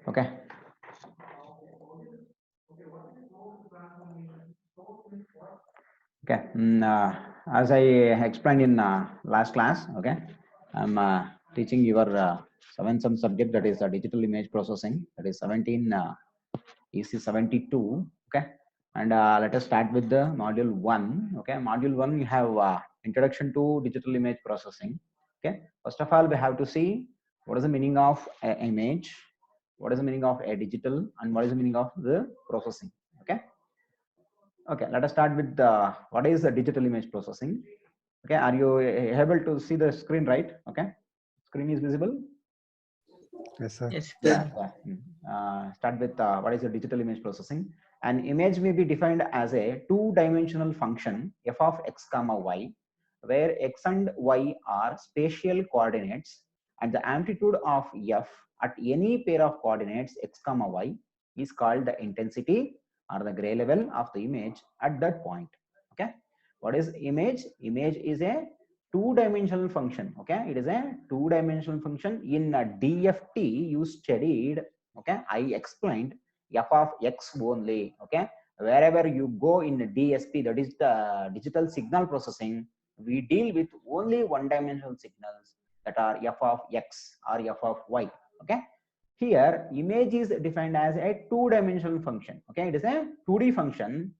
Okay. Okay. As I explained in last class, okay, I'm teaching your 7th subject, that is digital image processing, that is 17 EC 72. Okay, and let us start with the module 1. Okay, module 1 you have introduction to digital image processing. Okay, first of all we have to see what is the meaning of an image, what is the meaning of a digital, and what is the meaning of the processing. Okay. Okay, let us start with what is the digital image processing. Okay, are you able to see the screen, right? Okay, screen is visible. Yes, sir. Yes. Yeah. Start with what is the digital image processing. An image may be defined as a two-dimensional function f of x comma y, where x and y are spatial coordinates, and the amplitude of f at any pair of coordinates x comma y is called the intensity or the gray level of the image at that point. Okay, what is image? Image is a two-dimensional function. Okay, it is a two-dimensional function. In a DFT you studied, okay, I explained f of x only. Okay, wherever you go in the DSP, that is the digital signal processing, we deal with only one-dimensional signals, that are f of x or f of y. Okay, here image is defined as a two-dimensional function. Okay, it is a 2D function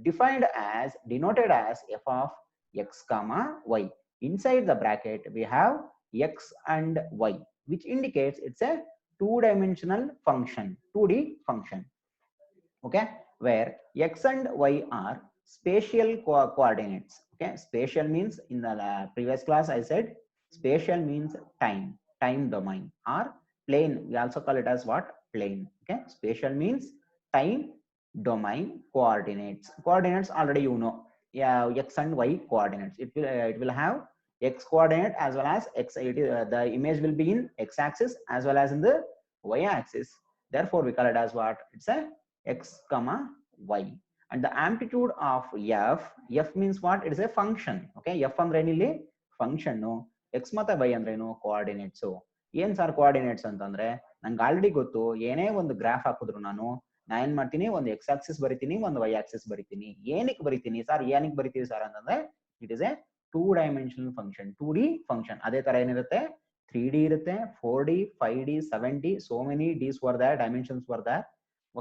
defined as, denoted as f of x comma y. Inside the bracket we have x and y, which indicates it's a two-dimensional function, 2D function. Okay, where x and y are spatial coordinates. Okay, spatial means, in the previous class I said spatial means time domain, or plane, we also call it as what, plane. Okay, spatial means time domain coordinates already you know. Yeah, x and y coordinates, it will have x coordinate as well as x. The image will be in x axis as well as in the y axis, therefore we call it as what, it's a x comma y. And the amplitude of f means what, it is a function. Okay, f ಅಂದ್ರೆ ಏನಿಲ್ಲಿ function, x ಮತ್ತೆ y ಅಂದ್ರೆ ಏನು, coordinates. ಏನ್ sir coordinates ಅಂತಂದ್ರೆ, ನಂಗೆ already ಗೊತ್ತು, ಏನೇ ಒಂದು ಗ್ರಾಫ್ ಹಾಕಿದ್ರು ನಾ ಏನ್ ಮಾಡ್ತೀನಿ, ಒಂದು ಎಕ್ಸ್ ಆಕ್ಸಿಸ್ ಬರಿತೀನಿ, ಒಂದು ವೈ ಆಕ್ಸಿಸ್ ಬರಿತೀನಿ. ಏನಕ್ಕೆ ಬರಿತೀನಿ ಸರ್, ಏನಕ್ಕೆ ಬರಿತೀವಿ ಸರ್ ಅಂತಂದ್ರೆ, it is A two dimensional function, 2D function. ಅದೇ ತರ ಏನಿರುತ್ತೆ, 3D ಇರುತ್ತೆ, 4D, 5D, 7D, so many Ds were there, dimensions were there.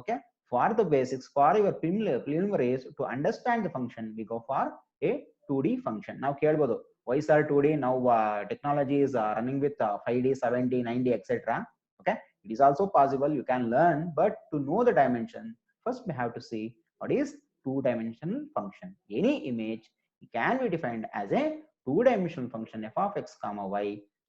Okay, for the basics, for your preliminaries, to understand the function, we go for a 2D function. Now ಕೇಳಬಹುದು, why sir 2D? Now technology is running with 5D, 7D, 9D, etc. Okay, it is also possible, you can learn, but to know the dimension, first we have to see what is two-dimensional function. Any image can be defined as a two-dimensional function f of x comma y,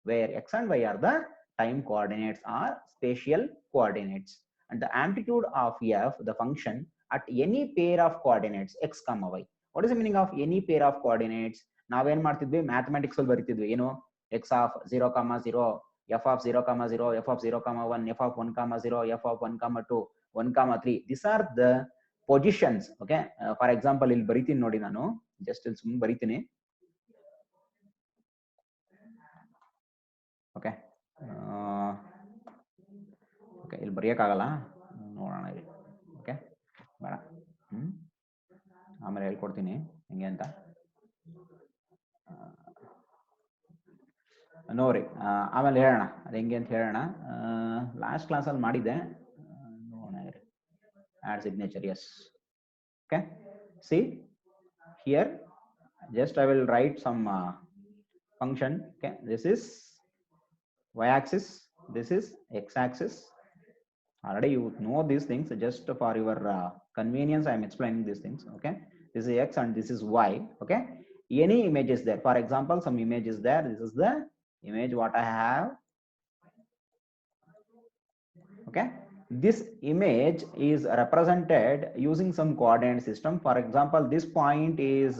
where x and y are the time coordinates or spatial coordinates, and the amplitude of f, the function, at any pair of coordinates x comma y. What is the meaning of any pair of coordinates? ನಾವೇನ್ ಮಾಡ್ತಿದ್ವಿ, mathematics ಅಲ್ಲಿ ಬರೀತಿದ್ವಿ, ಏನು, x of 0 comma 0, f of 0 comma 0, f of 0 comma 1, f of 1 comma 0, f of 1 comma 2, 1 comma 3. These are the positions. Okay, for example ಇಲ್ಲಿ ಬರೀತೀನಿ ನೋಡಿ, ನಾನು just ಇಲ್ಲಿ ಸುಮ್ಮನೆ ಬರೀತೀನಿ. ಓಕೆ, ಓಕೆ, ಇಲ್ಲಿ ಬರೆಯೋಕ್ಕಾಗಲ್ಲ, ನೋಡೋಣ ಇಲ್ಲಿ. ಓಕೆ, ಬೇಡ, ಆಮೇಲೆ ಹೇಳ್ಕೊಡ್ತೀನಿ ಹೆಂಗೆ ಅಂತ. ನೋಡ್ರಿ, ಆಮೇಲೆ ಹೇಳೋಣ ಅದು ಹೆಂಗೆ ಅಂತ ಹೇಳೋಣ. ಲಾಸ್ಟ್ ಕ್ಲಾಸಲ್ಲಿ ಮಾಡಿದ್ದೆ, ನೋಡೋಣ ಇರಿ. Add signature, yes. Okay, see here, just I will write some function. Okay, this is y-axis, this is x-axis. Already you know these things, just for your convenience I am explaining these things. Okay, this is x and this is y. Okay, any image is there, for example some image is there, this is the image what I have. Okay, this image is represented using some coordinate system. For example, this point is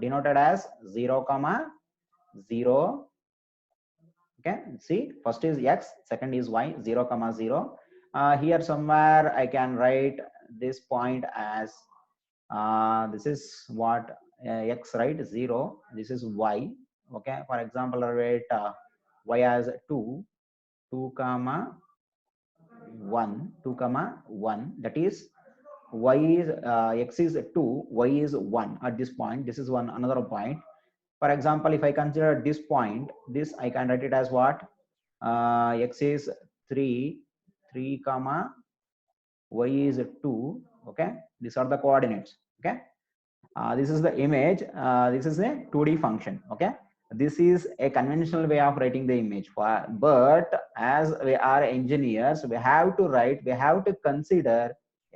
denoted as 0 comma 0. Okay, see, first is x, second is y, 0 comma 0. Here somewhere I can write this point as this is what, x, right, 0, this is y. Okay, for example, write y as 2, 2 comma 1, 2 comma 1. That is y is x is 2, y is 1 at this point. This is one another point. For example, if I consider this point, this I can write it as what? X is 3, 3 comma y is 2. Okay, these are the coordinates. Okay, this is the image. This is a 2D function. Okay, this is a conventional way of writing the image. But as we are engineers, we have to consider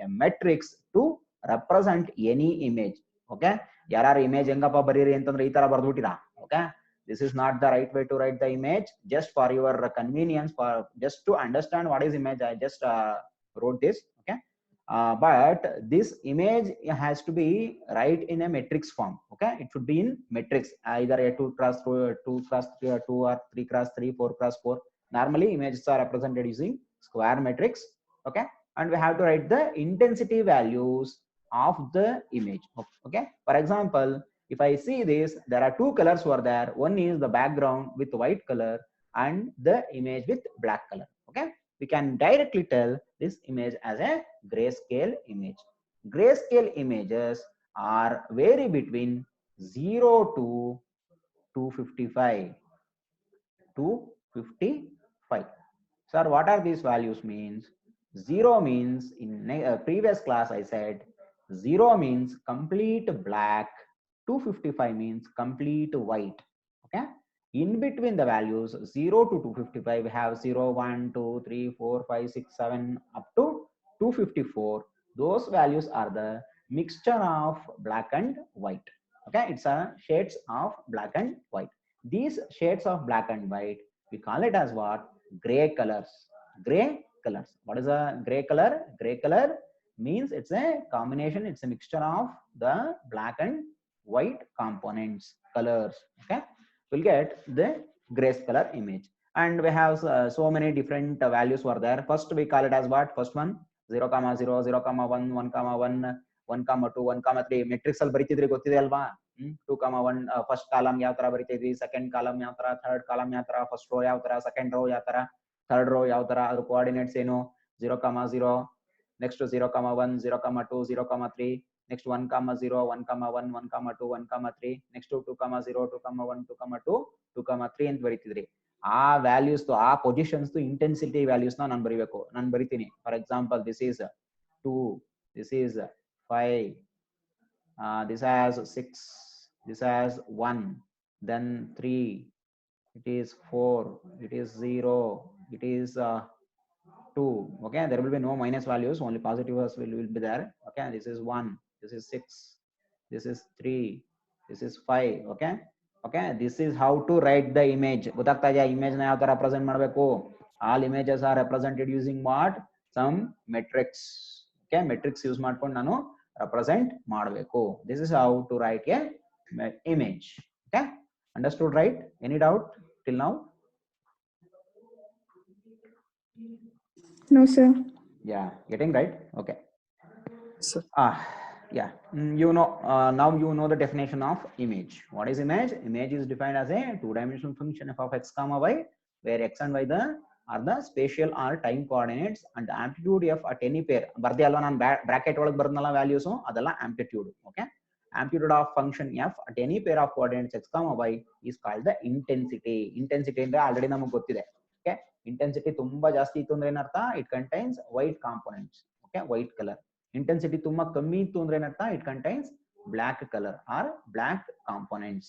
a matrix to represent any image. Okay, ಯಾರು image ಹೆಂಗಪ್ಪ ಬರೀರಿ ಅಂತಂದ್ರೆ ಈ ತರ ಬರ್ದ್ಬಿಟ್ಟಿರಾ. Okay, this is not the right way to write the image. Just for your convenience, for just to understand what is image, I just wrote this. Okay, but this image has to be right in a matrix form. Okay, it should be in matrix, either a 2 cross 2, 2 cross 3, 2 or 3 cross 3, 4 cross 4. Normally images are represented using square matrix. Okay, and we have to write the intensity values of the image. Okay, for example, if I see this, there are two colors over there. One is the background with white color and the image with black color. Okay, we can directly tell this image as a grayscale image. Grayscale images are vary between 0 to 255. 255. Sir, what are these values means? 0 means, in previous class I said 0 means complete black, 255 means complete white. Okay, in between the values 0 to 255 we have 0, 1, 2, 3, 4, 5, 6, 7 up to 254. Those values are the mixture of black and white. Okay, it's a shades of black and white. These shades of black and white, we call it as what? Gray colors. Gray colors. What is a gray color? Gray color means it's a combination, it's a mixture of the black and white components, colors. Okay, we'll get the grace color image. And we have so many different values were there. First we call it as what? First one 0 comma 0, 0 comma 1, 1 comma 1, 1 comma 2, 1 comma 3. Matrix ಅಲ್ಲಿ ಬರೀತಿದ್ರೆ ಗೊತ್ತಿದೆ ಅಲ್ವಾ? 2 comma 1 first column ಯಾವ ತರ ಬರೀತಿದ್ವಿ, second column ಯಾವ ತರ, third column ಯಾವ ತರ, first row ಯಾವ ತರ, ಸೆಕೆಂಡ್ ರೋ ಯಾವ ತರ, ಥರ್ಡ್ ರೋ ಯಾವ ತರ, ಅದ್ರ ಕೋಆರ್ಡಿನೇಟ್ಸ್ ಏನು? 0 comma 0, next 0 comma 1, 0 comma 2, 0 comma 3, next 1 comma 0, 1 comma 1, 1 comma 2, 1 comma 3, next 2 comma 0, 2 comma 1, 2 comma 2, 2 comma 3 ಅಂತ ಬರೀತಿದ್ರಿ. ಆ ವ್ಯಾಲ್ಯೂಸ್ ಆ ಪೊಸಿಷನ್ಸ್ ಇಂಟೆನ್ಸಿಟಿ ವ್ಯಾಲ್ಯೂಸ್ ನಾನು ಬರೀಬೇಕು. ನಾನು ಬರಿತೀನಿ. For example, this is 2, this is 5, this has 6, this has 1, then 3, it is 4, it is 0, it is 2. Okay, there will be no minus values, only positives will be there. Okay, this is 1, this is 6, this is 3, this is 5. Okay, okay, this is how to write the image. ಗೊತ್ತಾಗ್ತಾ ಇದೆಯಾ? Image ನ ಯಾವ ತರ represent ಮಾಡಬೇಕು? all images are represented using what? some matrix. Okay, matrix use ಮಾಡ್ಕೊಂಡು ನಾನು represent ಮಾಡಬೇಕು. this is how to write a image. Okay, understood, right? Any doubt till now? No, sir. Yeah, getting right? Okay. Sir. Yeah, you know, now you know the definition of image. What is image? Image is defined as a two-dimensional function f of x comma y, where x and y are the spatial or time coordinates, and the amplitude f at any pair. ಬರ್ದೆ ಅಲ್ವಾ ನಾನು bracket ಒಳಗೆ ಬರ್ದನಲ್ಲ values, ಅದೆಲ್ಲ amplitude. Okay, amplitude of function f at any pair of coordinates x comma y is called the intensity. Intensity ಅಂದ್ರೆ already ನಮಗೆ ಗೊತ್ತಿದೆ. Okay, intensity ತುಂಬಾ ಜಾಸ್ತಿ ಇತ್ತು ಅಂದ್ರೆ ಏನರ್ಥ? It contains white components. Okay, white colour. Intensity ತುಂಬಾ ಕಮ್ಮಿ ಇತ್ತು ಅಂದ್ರೆ ಏನರ್ಥ? It contains black colour or black components.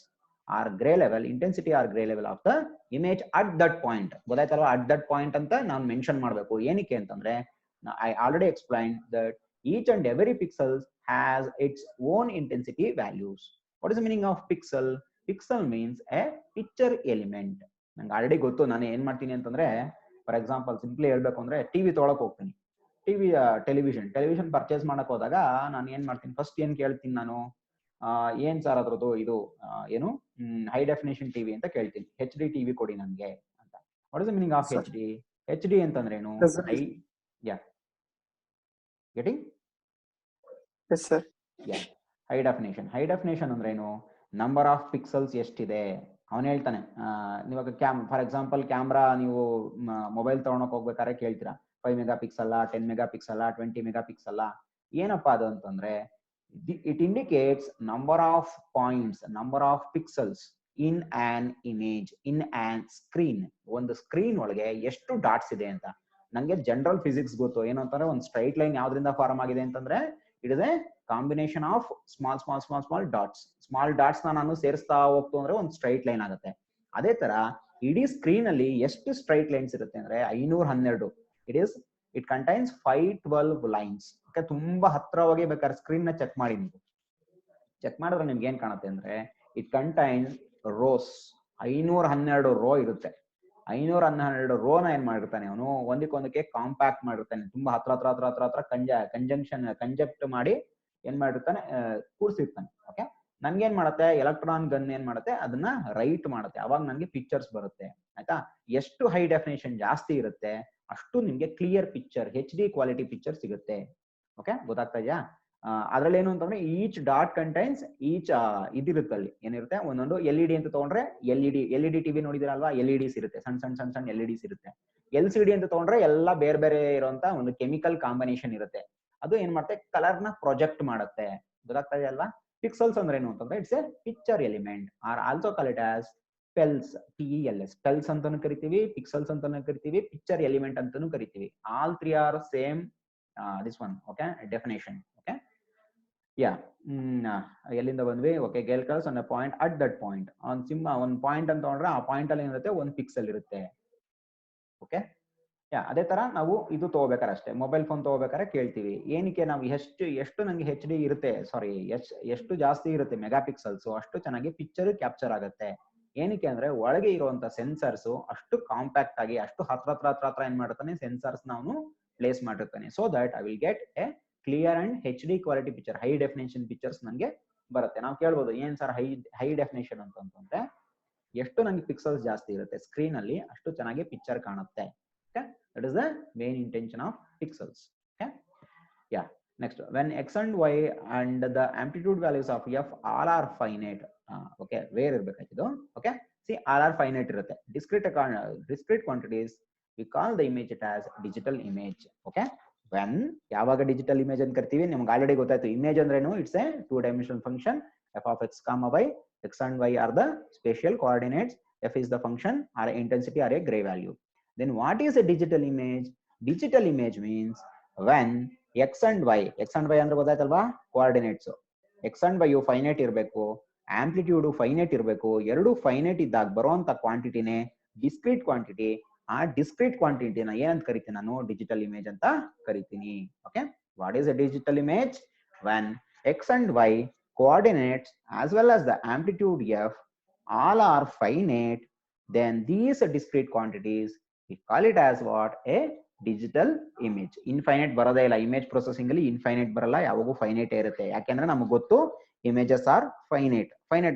Or grey level, intensity or grey level of the image at that point. ಗೊತ್ತಾಯ್ತಲ್ವಾ? ಅಟ್ ದಟ್ ಪಾಯಿಂಟ್ ಅಂತ ನಾನು mention ಮಾಡಬೇಕು. ಏನಕ್ಕೆ ಅಂತಂದ್ರೆ, I already explain that each and every pixel has its own intensity values. What is the meaning of pixel? Pixel means a picture element. ನಂಗೆ already ಗೊತ್ತು. ನಾನು ಏನ್ ಮಾಡ್ತೀನಿ ಅಂತಂದ್ರೆ, ಫಾರ್ ಎಕ್ಸಾಂಪಲ್ ಸಿಂಪ್ಲಿ ಹೇಳ್ಬೇಕು ಅಂದ್ರೆ, ಟಿವಿ ತೊಗೊಳಕ್ ಹೋಗ್ತೀನಿ. ಟೆಲಿವಿಷನ್ ಪರ್ಚೇಸ್ ಮಾಡಕ್ ಹೋದಾಗ ನಾನು ಏನ್ ಮಾಡ್ತೀನಿ? ಫಸ್ಟ್ ಏನ್ ಕೇಳ್ತೀನಿ ನಾನು? ಏನ್ ಸರ್ ಅದ್ರದ್ದು ಇದು ಏನು ಹೈ ಡೆಫಿನೇಷನ್ ಟಿವಿ ಅಂತ ಕೇಳ್ತೀನಿ. HD ಟಿವಿ ಕೊಡಿ ನನ್ಗೆ ಅಂತ. What is the meaning of HD? HD ಅಂತಂದ್ರೇನು? High, yeah, getting? Yes, sir. Yeah, high definition. High definition ಅಂದ್ರೇನು? ನಂಬರ್ ಆಫ್ ಪಿಕ್ಸೆಲ್ಸ್ ಎಷ್ಟಿದೆ, ಅವನು ಹೇಳ್ತಾನೆ ಇವಾಗ ಫಾರ್ ಎಕ್ಸಾಂಪಲ್ ಕ್ಯಾಮ್ರಾ ನೀವು ಮೊಬೈಲ್ ತಗೊಳಕ್ ಹೋಗ್ಬೇಕಾದ್ರೆ ಕೇಳ್ತೀರಾ 5 megapixel 10 megapixel 20 megapixel ಏನಪ್ಪಾ ಅದು ಅಂತಂದ್ರೆ it indicates number of points number of pixels in an image in an screen. ಒಂದು ಸ್ಕ್ರೀನ್ ಒಳಗೆ ಎಷ್ಟು ಡಾಟ್ಸ್ ಇದೆ ಅಂತ. ನಂಗೆ ಜನರಲ್ ಫಿಸಿಕ್ಸ್ ಗೊತ್ತು, ಏನು ಅಂತಂದ್ರೆ ಒಂದು ಸ್ಟ್ರೈಟ್ ಲೈನ್ ಯಾವ್ದ್ರಿಂದ ಫಾರ್ಮ್ ಆಗಿದೆ ಅಂತಂದ್ರೆ it is A combination of small dots ನಾನು ಸೇರಿಸ್ತಾ ಹೋಗ್ತು ಅಂದ್ರೆ ಒಂದು ಸ್ಟ್ರೈಟ್ ಲೈನ್ ಆಗುತ್ತೆ. ಅದೇ ತರ ಇಡೀ ಸ್ಕ್ರೀನ್ ಅಲ್ಲಿ ಎಷ್ಟು ಸ್ಟ್ರೈಟ್ ಲೈನ್ಸ್ ಇರುತ್ತೆ ಅಂದ್ರೆ 512. It contains 512 lines. ಓಕೆ, ತುಂಬಾ ಹತ್ರವಾಗಿ ಬೇಕಾದ್ರೆ ಸ್ಕ್ರೀನ್ ನ ಚೆಕ್ ಮಾಡಿ, ನೀವು ಚೆಕ್ ಮಾಡಿದ್ರೆ ನಿಮ್ಗೆ ಏನ್ ಕಾಣುತ್ತೆ ಅಂದ್ರೆ ಇಟ್ ಕಂಟೈನ್ಸ್ ರೋಸ್. 512 ರೋ ಇರುತ್ತೆ. 512 ರೋನ ಏನ್ ಮಾಡಿರ್ತಾನೆ ಅವನು ಒಂದಕ್ಕೊಂದಕ್ಕೆ ಕಾಂಪ್ಯಾಕ್ಟ್ ಮಾಡಿರ್ತಾನೆ, ತುಂಬಾ ಹತ್ರ ಕಂಜೆಕ್ಟ್ ಮಾಡಿ ಏನ್ ಮಾಡಿರ್ತಾನೆ, ಕೂರ್ಸಿರ್ತಾನೆ. ಓಕೆ, ನನ್ಗೇನ್ ಮಾಡುತ್ತೆ ಎಲೆಕ್ಟ್ರಾನ್ ಗನ್ ಏನ್ ಮಾಡುತ್ತೆ ಅದನ್ನ ರೈಟ್ ಮಾಡುತ್ತೆ, ಅವಾಗ ನನ್ಗೆ ಪಿಕ್ಚರ್ಸ್ ಬರುತ್ತೆ. ಆಯ್ತಾ, ಎಷ್ಟು ಹೈ ಡೆಫಿನೇಷನ್ ಜಾಸ್ತಿ ಇರುತ್ತೆ ಅಷ್ಟು ನಿಮ್ಗೆ clear picture, HD quality picture ಸಿಗುತ್ತೆ. ಓಕೆ, ಗೊತ್ತಾಗ್ತಾ ಇದೆಯಾ? ಅದ್ರಲ್ಲಿ ಏನು ಅಂತಂದ್ರೆ ಈಚ್ ಡಾಟ್ ಕಂಟೈನ್ಸ್ ಈಚ್ ಇದಿರುತ್ತೆ, ಅಲ್ಲಿ ಏನಿರುತ್ತೆ ಒಂದೊಂದು LED ಅಂತ ತಗೊಂಡ್ರೆ ಎಲ್ ಇ ಡಿ ಟಿವಿ ನೋಡಿದಿರಲ್ವಾ, LEDs ಇರುತ್ತೆ, ಸಣ್ಣ LEDs ಇರುತ್ತೆ. LCD ಅಂತ ತಗೊಂಡ್ರೆ ಎಲ್ಲ ಬೇರೆ ಬೇರೆ ಇರುವಂತ ಒಂದು ಕೆಮಿಕಲ್ ಕಾಂಬಿನೇಷನ್ ಇರುತ್ತೆ. ಅದು ಏನ್ ಮಾಡುತ್ತೆ ಕಲರ್ ನ ಪ್ರೊಜೆಕ್ಟ್ ಮಾಡುತ್ತೆ. ಗೊತ್ತಾಗ್ತಾ ಇದೆ ಅಲ್ವಾ? ಪಿಕ್ಸಲ್ಸ್ ಅಂದ್ರೆ ಏನು ಅಂತಂದ್ರೆ it's a picture element or also call it as pels, PELS. Pels ಅಂತಾನು ಕರಿತೀವಿ, ಪಿಕ್ಸಲ್ಸ್ ಅಂತಾನು ಕರಿತೀವಿ, ಪಿಕ್ಚರ್ ಎಲಿಮೆಂಟ್ ಅಂತಾನು ಕರಿತೀವಿ. All three are same this one. Okay, definition. Okay, yeah, ಎಲ್ಲಿಂದ ಬಂದ್ವಿ? ಓಕೆ, ಗೆಲ್ಕರ್ಸ್ on a point at that point. ಒಂದು ಪಾಯಿಂಟ್ ಅಂತ ತಗೊಂಡ್ರೆ ಆ ಪಾಯಿಂಟ್ ಅಲ್ಲಿ ಏನಿರುತ್ತೆ ಒಂದು ಪಿಕ್ಸೆಲ್ ಇರುತ್ತೆ. ಓಕೆ, ಯಾ, ಅದೇ ತರ ನಾವು ಇದು ತಗೋಬೇಕಾರೆ ಅಷ್ಟೇ, ಮೊಬೈಲ್ ಫೋನ್ ತಗೋಬೇಕಾದ್ರೆ ಕೇಳ್ತೀವಿ ಏನಕ್ಕೆ ನಾವು ಎಷ್ಟು ನಂಗೆ HD ಇರುತ್ತೆ, ಸಾರಿ ಎಷ್ಟು ಜಾಸ್ತಿ ಇರುತ್ತೆ ಮೆಗಾ ಪಿಕ್ಸಲ್ಸ್ ಅಷ್ಟು ಚೆನ್ನಾಗಿ ಪಿಕ್ಚರ್ ಕ್ಯಾಪ್ಚರ್ ಆಗುತ್ತೆ. ಏನಕ್ಕೆ ಅಂದ್ರೆ ಒಳಗೆ ಇರುವಂತ ಸೆನ್ಸರ್ಸ್ ಅಷ್ಟು ಕಾಂಪ್ಯಾಕ್ಟ್ ಆಗಿ ಅಷ್ಟು ಹತ್ರ ಏನ್ ಮಾಡ್ತಾನೆ ಸೆನ್ಸರ್ಸ್ ನಾವು ಪ್ಲೇಸ್ ಮಾಡಿರ್ತಾನೆ. So that I will get a clear and HD quality picture, high definition pictures ನಂಗೆ ಬರುತ್ತೆ. ನಾವು ಕೇಳ್ಬೋದು ಏನ್ ಸರ್ ಹೈ ಡೆಫಿನೇಷನ್ ಅಂತಂದ್ರೆ ಎಷ್ಟು ನಂಗೆ ಪಿಕ್ಸಲ್ಸ್ ಜಾಸ್ತಿ ಇರುತ್ತೆ ಸ್ಕ್ರೀನ್ ಅಲ್ಲಿ ಅಷ್ಟು ಚೆನ್ನಾಗಿ ಪಿಕ್ಚರ್ ಕಾಣುತ್ತೆ. Okay, that is the main intention of pixels. Okay, yeah. Next, when x and y and the amplitude values of f all are finite. Okay, where irbekaidu? Okay, see, all are finite irutte. Discrete quantities we call the image it as digital image. Okay, when yavaga digital image ಅಂತ ಕರಿತೀವಿ ನಿಮಗೆ already ಗೊತ್ತಾಯ್ತು. Image ಅಂದ್ರೇನು? It's A 2-dimensional function f of x comma y. X and y are the spatial coordinates, f is the function or intensity or a gray value. Then what is a digital image? Digital image means when x and y ಅಂದ್ರೆ ಗೊತ್ತಾಯ್ತಲ್ವಾ, coordinates. x and y finite ಇರಬೇಕು, amplitude finite ಇರಬೇಕು. ಎರಡು finite ಇದ್ದಾಗ ಬರುವಂತ ಕ್ವಾಂಟಿಟಿನೇ discrete quantity. ಆ discrete ಕ್ವಾಂಟಿಟಿನ ಏನಂತ ಕರಿತೀನಿ ನಾನು? ಡಿಜಿಟಲ್ ಇಮೇಜ್ ಅಂತ ಕರಿತೀನಿ. Okay, what is a digital image? When x and y coordinates as well as the amplitude f all are finite, then these discrete quantities we call it as what? A digital image. Infinite ಬರೋದೇ ಇಲ್ಲ image processing ಅಲ್ಲಿ, infinite ಬರಲ್ಲ, ಯಾವಾಗೂ finite ಇರುತ್ತೆ. ಯಾಕೆಂದ್ರೆ ನಮ್ಗೆ ಗೊತ್ತು images R finite.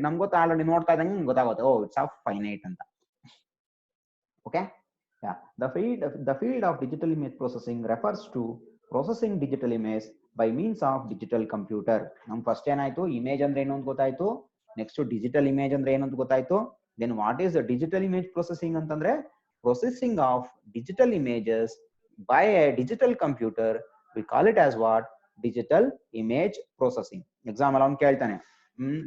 ನಮ್ಗೆ ಗೊತ್ತು, ಆಲ್ರೆಡಿ ನೋಡ್ತಾ ಇದ್ದಂಗೆ ಗೊತ್ತಾಗುತ್ತೆ, ಓ ಇಟ್ಸ್ ಆಫ್ ಫೈನೈಟ್ ಅಂತ. Okay, yeah, the field of digital image processing refers to processing digital image by means of digital computer. ನಮ್ ಫಸ್ಟ್ ಏನಾಯ್ತು, ಇಮೇಜ್ ಅಂದ್ರೆ ಏನು ಅಂತ ಗೊತ್ತಾಯ್ತು. ನೆಕ್ಸ್ಟ್ ಡಿಜಿಟಲ್ ಇಮೇಜ್ ಅಂದ್ರೆ ಏನು ಅಂತ ಗೊತ್ತಾಯ್ತು. Then what is the digital image processing ಅಂತಂದ್ರೆ processing of digital images by a digital computer. We call it as what? Digital image processing. Example on ಕೇಳ್ತಾನೆ,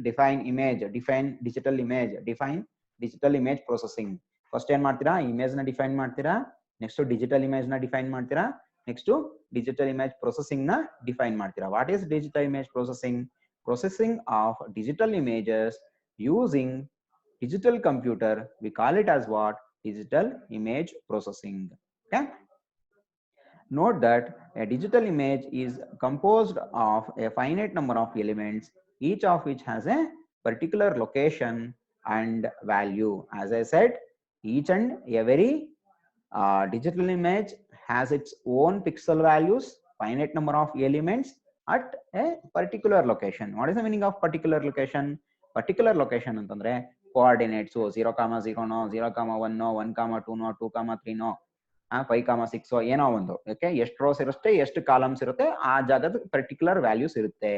define image, define digital image, define digital image processing. First ಏನ್ ಮಾಡ್ತೀರಾ? Image ನ define ಮಾಡ್ತೀರಾ, next digital image ನ define ಮಾಡ್ತೀರಾ, next digital image processing ನ define ಮಾಡ್ತೀರಾ. What is digital image processing? Processing of digital images using digital computer. We call it as what? Digital image processing. Okay, note that a digital image is composed of a finite number of elements, each of which has a particular location and value. As I said, each and every digital image has its own pixel values, finite number of elements at a particular location. What is the meaning of particular location? Particular location ಅಂತಂದ್ರೆ coordinates 0,0 0,1 1,2 2,3 5,6 ಏನೋ ಒಂದು. Okay, ಎಷ್ಟು rose ಇರುತ್ತೆ, ಎಷ್ಟು columns ಇರುತ್ತೆ, ಆ ಜಾಗದ particular values ಇರುತ್ತೆ.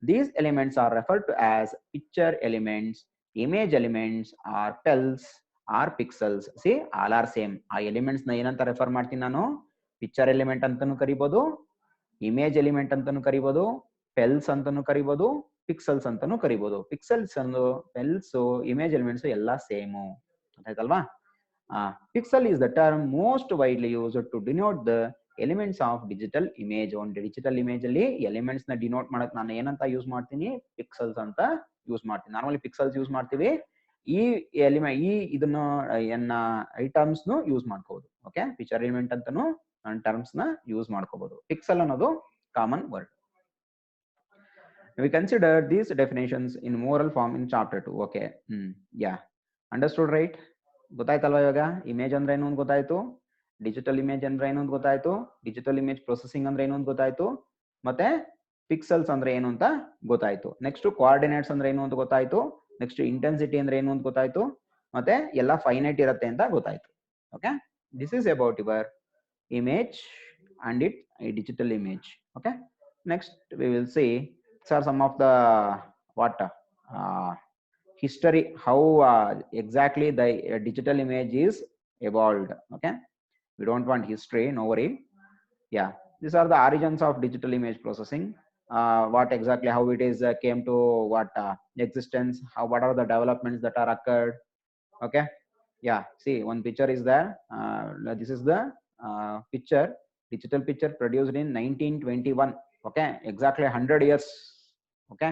These elements are referred to as picture elements. Image elements or pels or pixels. See all are same. ಆ ಎಲಿಮೆಂಟ್ಸ್ ನ ಏನಂತ ರೆಫರ್ ಮಾಡ್ತೀನಿ ನಾನು? ಪಿಕ್ಚರ್ ಎಲಿಮೆಂಟ್ ಅಂತಾನು ಕರಿಬಹುದು, ಇಮೇಜ್ ಎಲಿಮೆಂಟ್ ಅಂತಾನು ಕರಿಬಹುದು, ಪೆಲ್ಸ್ ಅಂತಾನು ಕರಿಬಹುದು, ಪಿಕ್ಸೆಲ್ಸ್ ಅಂತಾನು ಕರಿಬಹುದು. ಪಿಕ್ಸೆಲ್ಸ್ ಅನ್ನು ಪೆಲ್ಸ್ ಇಮೇಜ್ ಎಲಿಮೆಂಟ್ಸ್ ಎಲ್ಲ ಸೇಮು ಆಯ್ತಲ್ವಾ? Pixel is the term most widely used to denote the elements of digital image. On digital image ಅಲ್ಲಿ ಎಲಿಮೆಂಟ್ಸ್ ನ ಡಿನೋಟ್ ಮಾಡಕ್ ನಾನು ಏನಂತ ಯೂಸ್ ಮಾಡ್ತೀನಿ? ಪಿಕ್ಸೆಲ್ಸ್ ಅಂತ ಯೂಸ್ ಮಾಡ್ತೀನಿ. ನಾರ್ಮಲಿ ಪಿಕ್ಸೆಲ್ಸ್ ಯೂಸ್ ಮಾಡ್ತೀವಿ. ಈ ಎಲಿಮೆಂಟ್ ಇದನ್ನ ಐಟಮ್ಸ್ ನು ಯೂಸ್ ಮಾಡ್ಕೋಬಹುದು. ಓಕೆ, ಪಿಕ್ಚರ್ ಎಲಿಮೆಂಟ್ ಅಂತಾನು ಟರ್ಮ್ಸ್ ನ ಯೂಸ್ ಮಾಡ್ಕೋಬಹುದು. ಪಿಕ್ಸೆಲ್ ಅನ್ನೋದು common word. We consider these definitions in moral form in chapter 2. Okay, yeah, understood, right? ಗೊತ್ತಾಯ್ತಲ್ವಾ? ಇವಾಗ ಇಮೇಜ್ ಅಂದ್ರೆ ಏನು ಅಂತ ಗೊತ್ತಾಯ್ತು, ಡಿಜಿಟಲ್ ಇಮೇಜ್ ಅಂದ್ರೆ ಏನು ಅಂತ ಗೊತ್ತಾಯ್ತು, ಡಿಜಿಟಲ್ ಇಮೇಜ್ ಪ್ರೊಸೆಸಿಂಗ್ ಅಂದ್ರೆ ಏನು ಅಂತ ಗೊತ್ತಾಯ್ತು, ಮತ್ತೆ ಪಿಕ್ಸೆಲ್ಸ್ ಅಂದ್ರೆ ಏನು ಅಂತ ಗೊತ್ತಾಯ್ತು. ನೆಕ್ಸ್ಟ್ ಕೋಆರ್ಡಿನೇಟ್ಸ್ ಅಂದ್ರೆ ಏನು ಅಂತ ಗೊತ್ತಾಯ್ತು, ನೆಕ್ಸ್ಟ್ ಇಂಟೆನ್ಸಿಟಿ ಅಂದ್ರೆ ಏನು ಅಂತ ಗೊತ್ತಾಯ್ತು, ಮತ್ತೆ ಎಲ್ಲ ಫೈನೈಟ್ ಇರುತ್ತೆ ಅಂತ ಗೊತ್ತಾಯ್ತು. Okay, this is about your image and it digital image. Okay, next we will see are some of the what history, how exactly the digital image is evolved. Okay, we don't want history, no worry. Yeah, these are the origins of digital image processing. What exactly, how it is came to what existence, how, what are the developments that are occurred. Okay, yeah, see, one picture is there. This is the picture, digital picture produced in 1921. Okay, exactly 100 years. Okay,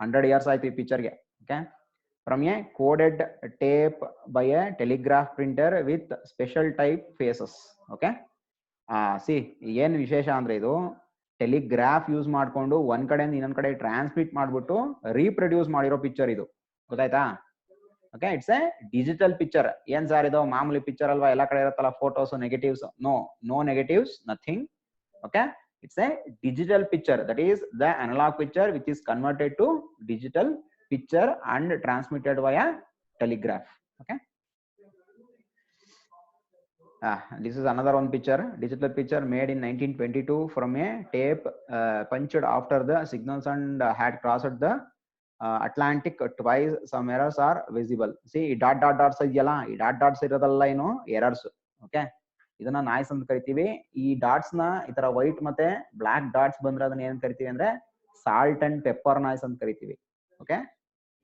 100 years ಆಯ್ತು ಈ ಪಿಕ್ಚರ್ಗೆ. Okay, from a coded tape by a telegraph printer with special typefaces. Okay, see ಏನ್ ವಿಶೇಷ ಅಂದ್ರೆ ಇದು telegraph use ಮಾಡ್ಕೊಂಡು ಒಂದ್ ಕಡೆಯಿಂದ ಇನ್ನೊಂದ್ ಕಡೆ ಟ್ರಾನ್ಸ್ಮಿಟ್ ಮಾಡ್ಬಿಟ್ಟು ರೀಪ್ರೊಡ್ಯೂಸ್ ಮಾಡಿರೋ ಪಿಕ್ಚರ್ ಇದು. ಗೊತ್ತಾಯ್ತಾ? Okay, it's a digital picture. ಏನ್ ಸಾರ್ ಇದು ಮಾಮೂಲಿ ಪಿಕ್ಚರ್ ಅಲ್ವಾ, ಎಲ್ಲ ಕಡೆ ಇರುತ್ತಲ್ಲ photos, negatives? No negatives, nothing. Okay, it's a digital picture, that is the analog picture which is converted to digital picture and transmitted via telegraph. Okay, this is another one picture, digital picture made in 1922 from a tape punched after the signals and had crossed the Atlantic twice. Some errors are visible. See, dot ಇದೆಯಲ್ಲ, ಈ dots ಇರೋದಲ್ಲ ಏನು errors. Okay, ಇದನ್ನ noise ಅಂತ ಕರಿತೀವಿ. ಈ dots ನ ಈ ತರ ವೈಟ್ ಮತ್ತೆ ಬ್ಲಾಕ್ ಡಾಟ್ಸ್ ಬಂದ್ರೆ ಅದನ್ನ ಏನ್ ಕರಿತೀವಿ ಅಂದ್ರೆ ಸಾಲ್ಟ್ ಅಂಡ್ ಪೆಪ್ಪರ್ ನಾಯ್ಸ್ ಅಂತ ಕರಿತೀವಿ. ಓಕೆ,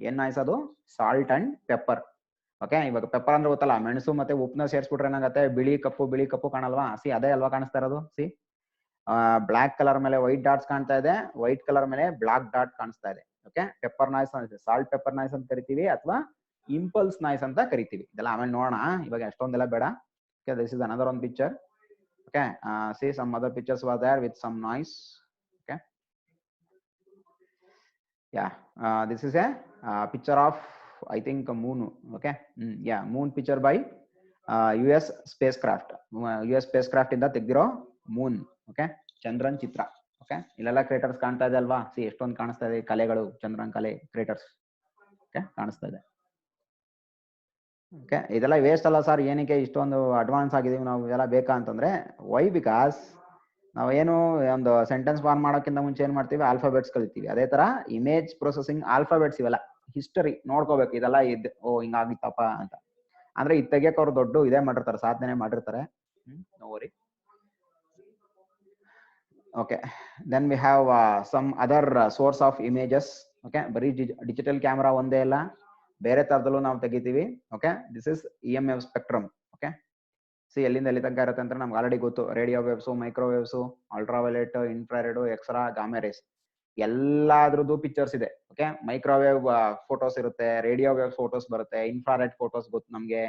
ಏನ್ ನಾಯ್ಸ್ ಅದು? Salt and pepper. ಓಕೆ, ಇವಾಗ ಪೆಪ್ಪರ್ ಅಂದ್ರೆ ಗೊತ್ತಲ್ಲ, ಮೆಣಸು ಮತ್ತೆ ಉಪ್ಪನ್ನ ಸೇರಿಸ್ಬಿಟ್ರೆ ಏನಾಗುತ್ತೆ? ಬಿಳಿ ಕಪ್ಪು ಕಾಣಲ್ವಾ? ಸಿ, ಅದೇ ಅಲ್ವಾ ಕಾಣಿಸ್ತಾ ಇರೋದು. ಸಿ, ಬ್ಲಾಕ್ ಕಲರ್ ಮೇಲೆ ವೈಟ್ ಡಾಟ್ಸ್ ಕಾಣ್ತಾ ಇದೆ, ವೈಟ್ ಕಲರ್ ಮೇಲೆ ಬ್ಲಾಕ್ ಡಾಟ್ ಕಾಣಿಸ್ತಾ ಇದೆ. Okay, pepper noise, salt pepper noise ಅಂತ ಕರಿತೀವಿ, ಅಥವಾ ಇಂಪಲ್ಸ್ ನಾಯ್ಸ್ ಅಂತ ಕರಿತೀವಿ. ಇದೆಲ್ಲ ಆಮೇಲೆ ನೋಡೋಣ, ಇವಾಗ ಅಷ್ಟೊಂದೆಲ್ಲ ಬೇಡ. Okay, this is another one picture. Okay, see, some other pictures were there with some noise. Okay, yeah, this is a picture of, I think, a moon. Okay, yeah, moon picture by US spacecraft. US spacecraft ಇಂದ ತೆಗೆದಿರೋ Moon. Okay, Chandran ಚಿತ್ರ. Okay, ಇಲ್ಲೆಲ್ಲ craters ಕಾಣ್ತಾ ಇದೆ ಅಲ್ವಾ? C, ಎಷ್ಟೊಂದು ಕಾಣಿಸ್ತಾ ಇದೆ ಕಲೆಗಳು, ಚಂದ್ರನ್ ಕಲೆ, ಕ್ರೇಟರ್ಸ್. ಓಕೆ, ಕಾಣಿಸ್ತಾ ಇದೆ. ಓಕೆ, ಇದೆಲ್ಲ ವೇಸ್ಟ್ ಅಲ್ಲ ಸರ್, ಏನಕ್ಕೆ ಇಷ್ಟೊಂದು ಅಡ್ವಾನ್ಸ್ ಆಗಿದೀವಿ ನಾವು, ಇದೆಲ್ಲ ಬೇಕಾ ಅಂತಂದ್ರೆ, ವೈ? ಬಿಕಾಸ್ ನಾವೇನು ಒಂದು ಸೆಂಟೆನ್ಸ್ ಫಾರ್ಮ್ ಮಾಡೋಕ್ಕಿಂತ ಮುಂಚೆ ಏನ್ ಮಾಡ್ತೀವಿ? ಆಲ್ಫಾಬೆಟ್ಸ್ ಕಲಿತೀವಿ. ಅದೇ ತರ ಇಮೇಜ್ ಪ್ರೊಸೆಸಿಂಗ್ ಆಲ್ಫಾಬೆಟ್ಸ್ ಇವೆಲ್ಲ ಹಿಸ್ಟರಿ ನೋಡ್ಕೋಬೇಕು. ಇದೆಲ್ಲ ಹಿಂಗಾಗಿತ್ತಪ್ಪ ಅಂತ ಅಂದ್ರೆ ಇದು ತೆಗಿಯಕ್ಕೆ ಅವ್ರು ದೊಡ್ಡ ಇದೇ ಮಾಡಿರ್ತಾರೆ, ಸಾಧನೆ ಮಾಡಿರ್ತಾರೆ. No worry. Okay, then we have some other source of images. Okay, ಬರೀ ಡಿಜಿಟಲ್ ಕ್ಯಾಮ್ರಾ ಒಂದೇ ಇಲ್ಲ, ಬೇರೆ ತರದಲ್ಲೂ ನಾವು ತೆಗಿತೀವಿ. Okay, this is EMF spectrum. Okay, see, ಎಲ್ಲಿಂದ ಎಲ್ಲಿ ತನಕ ಇರುತ್ತೆ ಅಂತ ನಮ್ಗೆ ಆಲ್ರೆಡಿ ಗೊತ್ತು. Radio waves, microwaves, ultraviolet, infrared, x-ray, gamma rays, ಎಲ್ಲಾದ್ರದ್ದು ಪಿಕ್ಚರ್ಸ್ ಇದೆ. ಓಕೆ, ಮೈಕ್ರೋವೇವ್ ಫೋಟೋಸ್ ಇರುತ್ತೆ, ರೇಡಿಯೋ ವೇವ್ ಫೋಟೋಸ್ ಬರುತ್ತೆ, ಇನ್ಫ್ರಾರೆಡ್ ಫೋಟೋಸ್ ಗೊತ್ತು ನಮ್ಗೆ,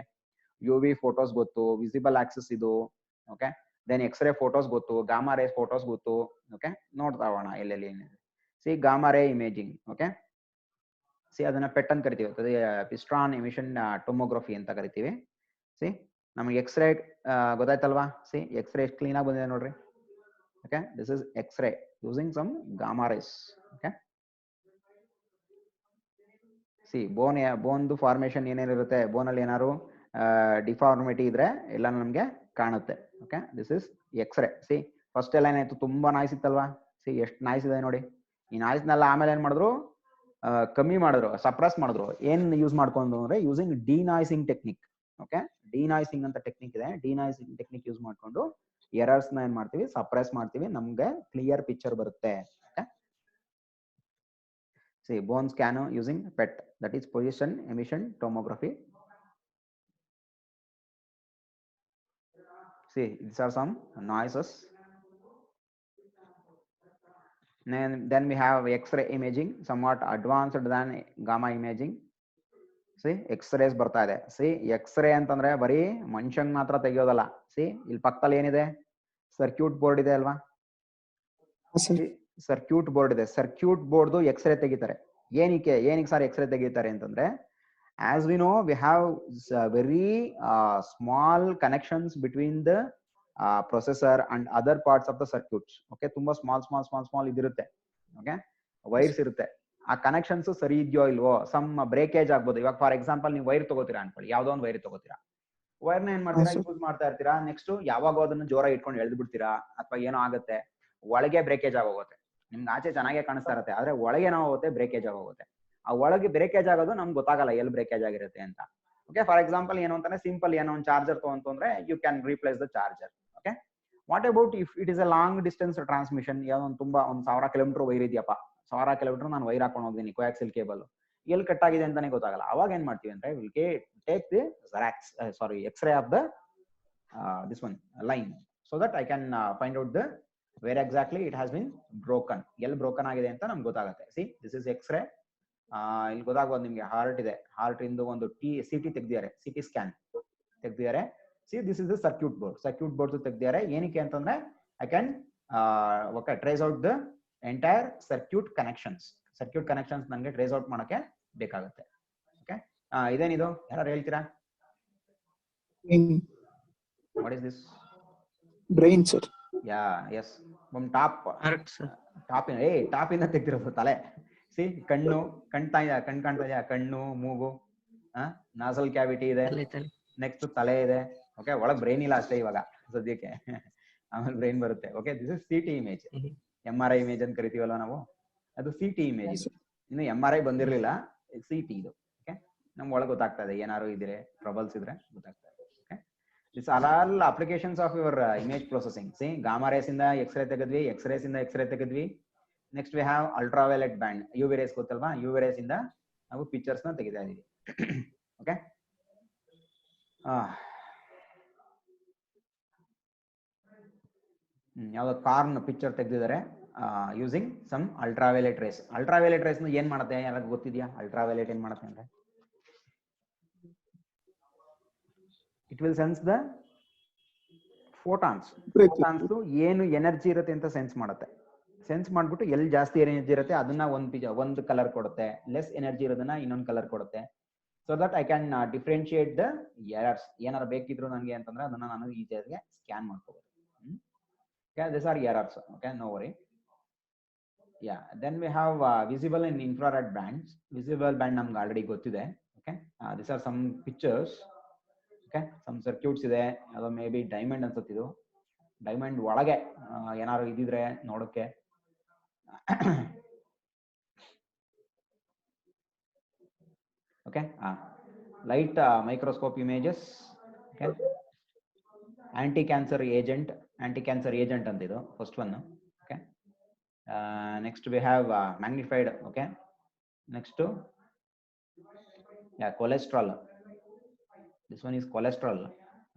UV ಫೋಟೋಸ್ ಗೊತ್ತು, ವಿಸಿಬಲ್ ಆಕ್ಸಿಸ್ ಇದು. ಓಕೆ, ದೆನ್ ಎಕ್ಸ್ರೇ ಫೋಟೋಸ್ ಗೊತ್ತು, ಗಾಮಾ ರೇಸ್ ಫೋಟೋಸ್ ಗೊತ್ತು. ಓಕೆ, ನೋಡ್ತಾ ಹೋಗೋಣ ಎಲ್ಲೆಲ್ಲಿ ಏನಿದೆ. See, gamma ray imaging. Okay, see, ಅದನ್ನ ಪೆಟ್ ಅಂತ ಕರಿತೀವಿ, ಪಿಸ್ಟ್ರಾನ್ ಎಮಿಷನ್ ಟೊಮೊಗ್ರಫಿ ಅಂತ ಕರಿತೀವಿ. ಸಿ, ನಮಗೆ ಎಕ್ಸ್ರೇ ಗೊತ್ತಾಯ್ತಲ್ವಾ? ಸಿ, ಎಕ್ಸ್ರೇ ಎಷ್ಟು ಕ್ಲೀನ್ ಆಗಿ ಬಂದಿದೆ ನೋಡ್ರಿ. Okay, this is x-ray using some gamma rays. Okay, see, ಬೋನ್ದು ಫಾರ್ಮೇಶನ್ ಏನೇನಿರುತ್ತೆ, ಬೋನಲ್ಲಿ ಏನಾದ್ರು ಡಿಫಾರ್ಮಿಟಿ ಇದ್ರೆ ಎಲ್ಲ ನಮ್ಗೆ ಕಾಣುತ್ತೆ. Okay, this is x-ray. See, first ಎಲ್ಲ ಏನಾಯ್ತು? ತುಂಬಾ ನಾಯ್ಸ್ ಇತ್ತಲ್ವಾ? ಸಿ, ಎಷ್ಟು ನಾಯ್ಸ್ ಇದೆ ನೋಡಿ. ಈ ನಾಯ್ಸ್ನೆಲ್ಲ ಆಮೇಲೆ ಏನ್ ಮಾಡಿದ್ರು? ಕಮ್ಮಿ ಮಾಡಿದ್ರು, ಸಪ್ರೆಸ್ ಮಾಡಿದ್ರು. ಏನ್ ಯೂಸ್ ಮಾಡ್ಕೊಂಡು ಅಂದ್ರೆ ಯೂಸಿಂಗ್ ಡಿನಾಯ್ಸಿಂಗ್ ಟೆಕ್ನಿಕ್. ಓಕೆ, ಡಿನಾಯ್ಸಿಂಗ್ ಅಂತ ಟೆಕ್ನಿಕ್ ಇದೆ. ಡಿನಾಯ್ಸಿಂಗ್ ಟೆಕ್ನಿಕ್ ಯೂಸ್ ಮಾಡ್ಕೊಂಡು ಎರರ್ಸ್ ನ ಏನ್ ಮಾಡ್ತೀವಿ, ಸಪ್ರೆಸ್ ಮಾಡ್ತೀವಿ, ನಮ್ಗೆ ಕ್ಲಿಯರ್ ಪಿಕ್ಚರ್ ಬರುತ್ತೆ. See, bone scan using PET, that is position emission tomography. See, these are some noises. Then we have X-ray imaging, somewhat advanced than gamma imaging. See, X-rays ಬರ್ತಾ ಇದೆ. See, X-ray ಅಂತಂದ್ರೆ ಬರೀ ಮನುಷ್ಯಂಗ್ ಮಾತ್ರ ತೆಗಿಯೋದಲ್ಲ. See, ಇಲ್ಲಿ ಪಕ್ಕದಲ್ಲಿ ಏನಿದೆ, circuit board ಇದೆ ಅಲ್ವಾ? ಸರ್ಕ್ಯೂಟ್ ಬೋರ್ಡ್ ಇದೆ. ಸರ್ಕ್ಯೂಟ್ ಬೋರ್ಡ್ ಎಕ್ಸ್ರೇ ತೆಗಿತಾರೆ. ಏನಕ್ಕೆ ಸರ್ ಎಕ್ಸ್ರೇ ತೆಗಿತಾರೆ ಅಂತಂದ್ರೆ, as we know, we have very small connections between the processor and other parts of the circuits. Okay, ತುಂಬಾ ಸ್ಮಾಲ್ ಇದಿರುತ್ತೆ. ಓಕೆ, ವೈರ್ಸ್ ಇರುತ್ತೆ. ಆ ಕನೆಕ್ಷನ್ಸ್ ಸರಿ ಇದೆಯೋ ಇಲ್ವೋ, ಸಮ್ ಬ್ರೇಕೇಜ್ ಆಗ್ಬೋದು. ಇವಾಗ ಫಾರ್ ಎಕ್ಸಾಂಪಲ್ ನೀವು ವೈರ್ ತಗೋತೀರಾ ಅನ್ಕೊಳ್ಳಿ, ಯಾವ್ದೋ ಒಂದು ವೈರ್ ತಗೋತೀರಾ, ವೈರ್ನ ಏನ್ ಮಾಡ್ತೀರಾ, ಯೂಸ್ ಮಾಡ್ತಾ ಇರ್ತೀರಾ. ನೆಕ್ಸ್ಟ್ ಯಾವಾಗ ಅದನ್ನ ಜೋರ ಇಟ್ಕೊಂಡು ಎಳ್ದು ಬಿಡ್ತೀರಾ, ಅಥವಾ ಏನೋ ಆಗುತ್ತೆ, ಒಳಗೆ ಬ್ರೇಕೇಜ್ ಆಗೋಗುತ್ತೆ. ನಿಮ್ಗೆ ಆಚೆ ಚೆನ್ನಾಗೆ ಕಾಣಿಸ್ತಾ ಇರುತ್ತೆ, ಆದ್ರೆ ಒಳಗೆ ಏನೋ ಹೋಗುತ್ತೆ, ಬ್ರೇಕೇಜ್ ಆಗೋಗುತ್ತೆ. ಆ ಒಳಗೆ ಬ್ರೇಕೇಜ್ ಆಗೋದು ನಮ್ಗೆ ಗೊತ್ತಾಗಲ್ಲ ಎಲ್ಲಿ ಬ್ರೇಕೇಜ್ ಆಗಿರುತ್ತೆ ಅಂತ. ಓಕೆ, ಫಾರ್ ಎಕ್ಸಾಂಪಲ್ ಏನು ಅಂತಾನೆ, ಸಿಂಪಲ್ ಏನೋ ಒಂದು ಚಾರ್ಜರ್ ತಗೊಂತಂದ್ರೆ you can replace the charger. Okay, what about if it is a long distance transmission, ಯಾವುದೋ ಒಂದು ತುಂಬಾ 1000 ಕಿಲೋಮೀಟರ್ ವೈರ್ ಇದೆಯಪ್ಪ, 1000 ಕಿಲೋಮೀಟರ್ ನಾನು ವೈರ್ ಹಾಕೊಂಡು ಹೋಗ್ತೀನಿ, ಕೋಯಾಕ್ಸಿಲ್ ಕೇಬಲ್, ಎಲ್ಲಿ ಕಟ್ ಆಗಿದೆ ಅಂತಾನೆ ಗೊತ್ತಾಗಲ್ಲ. ಅವಾಗ ಏನ್ ಮಾಡ್ತೀವಿ ಅಂದ್ರೆ, will take the x-ray of the this one line, so that I can find out the where exactly it has been broken, ಎಲ್ಲಿ ಬ್ರೋಕನ್ ಆಗಿದೆ ಅಂತ ನಮ್ಗೆ ಗೊತ್ತಾಗುತ್ತೆ. See, this is x-ray. ಇಲ್ಲಿ ಗೊತ್ತಾಗ್ಬೋದು ನಿಮ್ಗೆ, ಹಾರ್ಟ್ ಇದೆ, ಹಾರ್ಟ್ ಇಂದು ಒಂದು CT ತೆಗ್ದಿದ್ದಾರೆ, CT ಸ್ಕ್ಯಾನ್ ತೆಗ್ದಿದ್ದಾರೆ. See, this is the circuit board ತೆಗ್ದಿದ್ದಾರೆ. ಏನಕ್ಕೆ ಅಂತಂದ್ರೆ, I can trace out the entire circuit connections ನನಗೆ ಟ್ರೇಸ್ ಔಟ್ ಮಾಡಕ್ಕೆ ಬೇಕಾಗುತ್ತೆ. ಓಕೆ, ಇದೇನಿದು, ಯಾರು ಹೇಳ್ತೀರಾ? What is this? Brain, sir. Yeah, yes. From top ಇಂದ ತೆಗ್ದಿರೋದು ತಲೆ. ಸಿ, ಕಣ್ಣು ಕಾಣ್ತಾ ಇದೆಯಾ, ಕಣ್ಣು, ಮೂಗು, ನಾಸಲ್ ಕ್ಯಾವಿಟಿ ಇದೆ, ನೆಕ್ಸ್ಟ್ ತಲೆ ಇದೆ. ಓಕೆ, ಒಳಗ್ ಬ್ರೈನ್ ಇಲ್ಲ ಅಷ್ಟೇ ಇವಾಗ ಸದ್ಯಕ್ಕೆ, ಆಮೇಲೆ ಬ್ರೈನ್ ಬರುತ್ತೆ. Okay, this is CT image. MRI image ಅಂತ ಕರಿತೀವಲ್ಲ ನಾವು, ಅದು CT ಇಮೇಜ್. ಇನ್ನು MRI ಬಂದಿರ್ಲಿಲ್ಲ, CT ಇದು. ಓಕೆ, ನಮ್ಗೆ ಒಳಗೆ ಗೊತ್ತಾಗ್ತಾ ಇದೆ ಏನಾರು ಇದ್ರೆ, ಟ್ರಬಲ್ಸ್ ಇದ್ರೆ ಗೊತ್ತಾಗ್ತಾ ಇದೆ. These are all applications of your image processing. See, gamma rays ಇಂದ X-ray ತೆಗೆದ್ವಿ, X-rays ಇಂದ X-ray ತೆಗೆದ್ವಿ. Next we have ultraviolet band, UV rays ಗೊತ್ತಲ್ವಾ, UV rays ಇಂದ ನಾವು ಪಿಕ್ಚರ್ಸ್ ನ ತೆಗಿತಾ ಇದೀವಿ. ಓಕೆ, ಯಾವ್ದೋ ಕಾರ್ನ್ ಪಿಕ್ಚರ್ ತೆಗೆದಿದ್ದಾರೆ using some ultraviolet rays. Ultraviolet rays ನ ಏನ್ ಮಾಡುತ್ತೆ, ಯಾರಿಗೂ ಗೊತ್ತಿದ್ಯಾ? ಅಲ್ಟ್ರಾವೈಲೆಟ್ ಏನ್ ಮಾಡುತ್ತೆ ಅಂದ್ರೆ, it will sense the photons ಏನು ಎನರ್ಜಿ ಇರುತ್ತೆ ಅಂತ ಸೆನ್ಸ್ ಮಾಡುತ್ತೆ. ಸೆನ್ಸ್ ಮಾಡ್ಬಿಟ್ಟು ಎಲ್ಲಿ ಜಾಸ್ತಿ ಎನರ್ಜಿ ಇರುತ್ತೆ ಅದನ್ನ ಒಂದು ಕಲರ್ ಕೊಡುತ್ತೆ, ಲೆಸ್ ಎನರ್ಜಿ ಇರೋದನ್ನ ಇನ್ನೊಂದು ಕಲರ್ ಕೊಡುತ್ತೆ. So that I can differentiate the errors. ಏನಾರು ಬೇಕಿದ್ರು ನನಗೆ ಅಂತಂದ್ರೆ ಅದನ್ನ ನಾನು ಈಸಿಯಾಗಿ ಸ್ಕ್ಯಾನ್ ಮಾಡ್ಕೋಬಹುದು. This are errors. Okay, no worry. Ya, then we have visible and infrared bands. Visible band ನಮ್ಗೆ ಆಲ್ರೆಡಿ ಗೊತ್ತಿದೆ. Okay, this are some pictures. Okay, some circuits ಇದೆ, ಅದು ಮೇ ಬಿ ಡೈಮಂಡ್ ಅನ್ಸುತ್ತೆ. ಇದು ಡೈಮಂಡ್ ಒಳಗೆ ಏನಾದ್ರು ಇದಿದ್ರೆ ನೋಡಕ್ಕೆ. Okay, light microscope images. Okay, anti cancer agent ಅಂತ ಇದು first one. Okay, next we have magnified. Okay, next cholesterol. This one is cholesterol.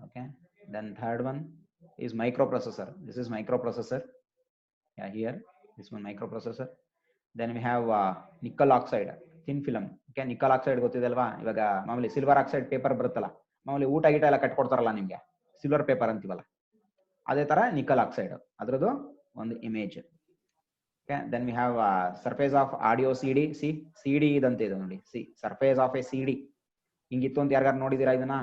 Okay, then third one is microprocessor. This is microprocessor. Yeah, here this one microprocessor. Then we have nickel oxide, thin film. Okay, nickel oxide ಗೊತ್ತಿದೆಲ್ವಾ? ಇವಾಗ ಮಾಮೂಲಿ silver oxide paper ಬರುತ್ತಲ್ಲ, ಮಾಮೂಲಿ ಊಟ ಗೀಟ ಎಲ್ಲ ಕಟ್ಕೊಡ್ತಾರಲ್ಲ ನಿಮ್ಗೆ, silver paper ಅಂತೀವಲ್ಲ, ಅದೇ ತರ ನಿಕಲ್ ಆಕ್ಸೈಡ್, ಅದ್ರದ್ದು ಒಂದು image. Okay, then we have surface of audio CD. CD ಇದಂತೆ ಇದು ನೋಡಿ. surface of a CD ಹಿಂಗಿತ್ತು ಅಂತ ಯಾರಿಗಾರು ನೋಡಿದೀರಾ ಇದನ್ನ?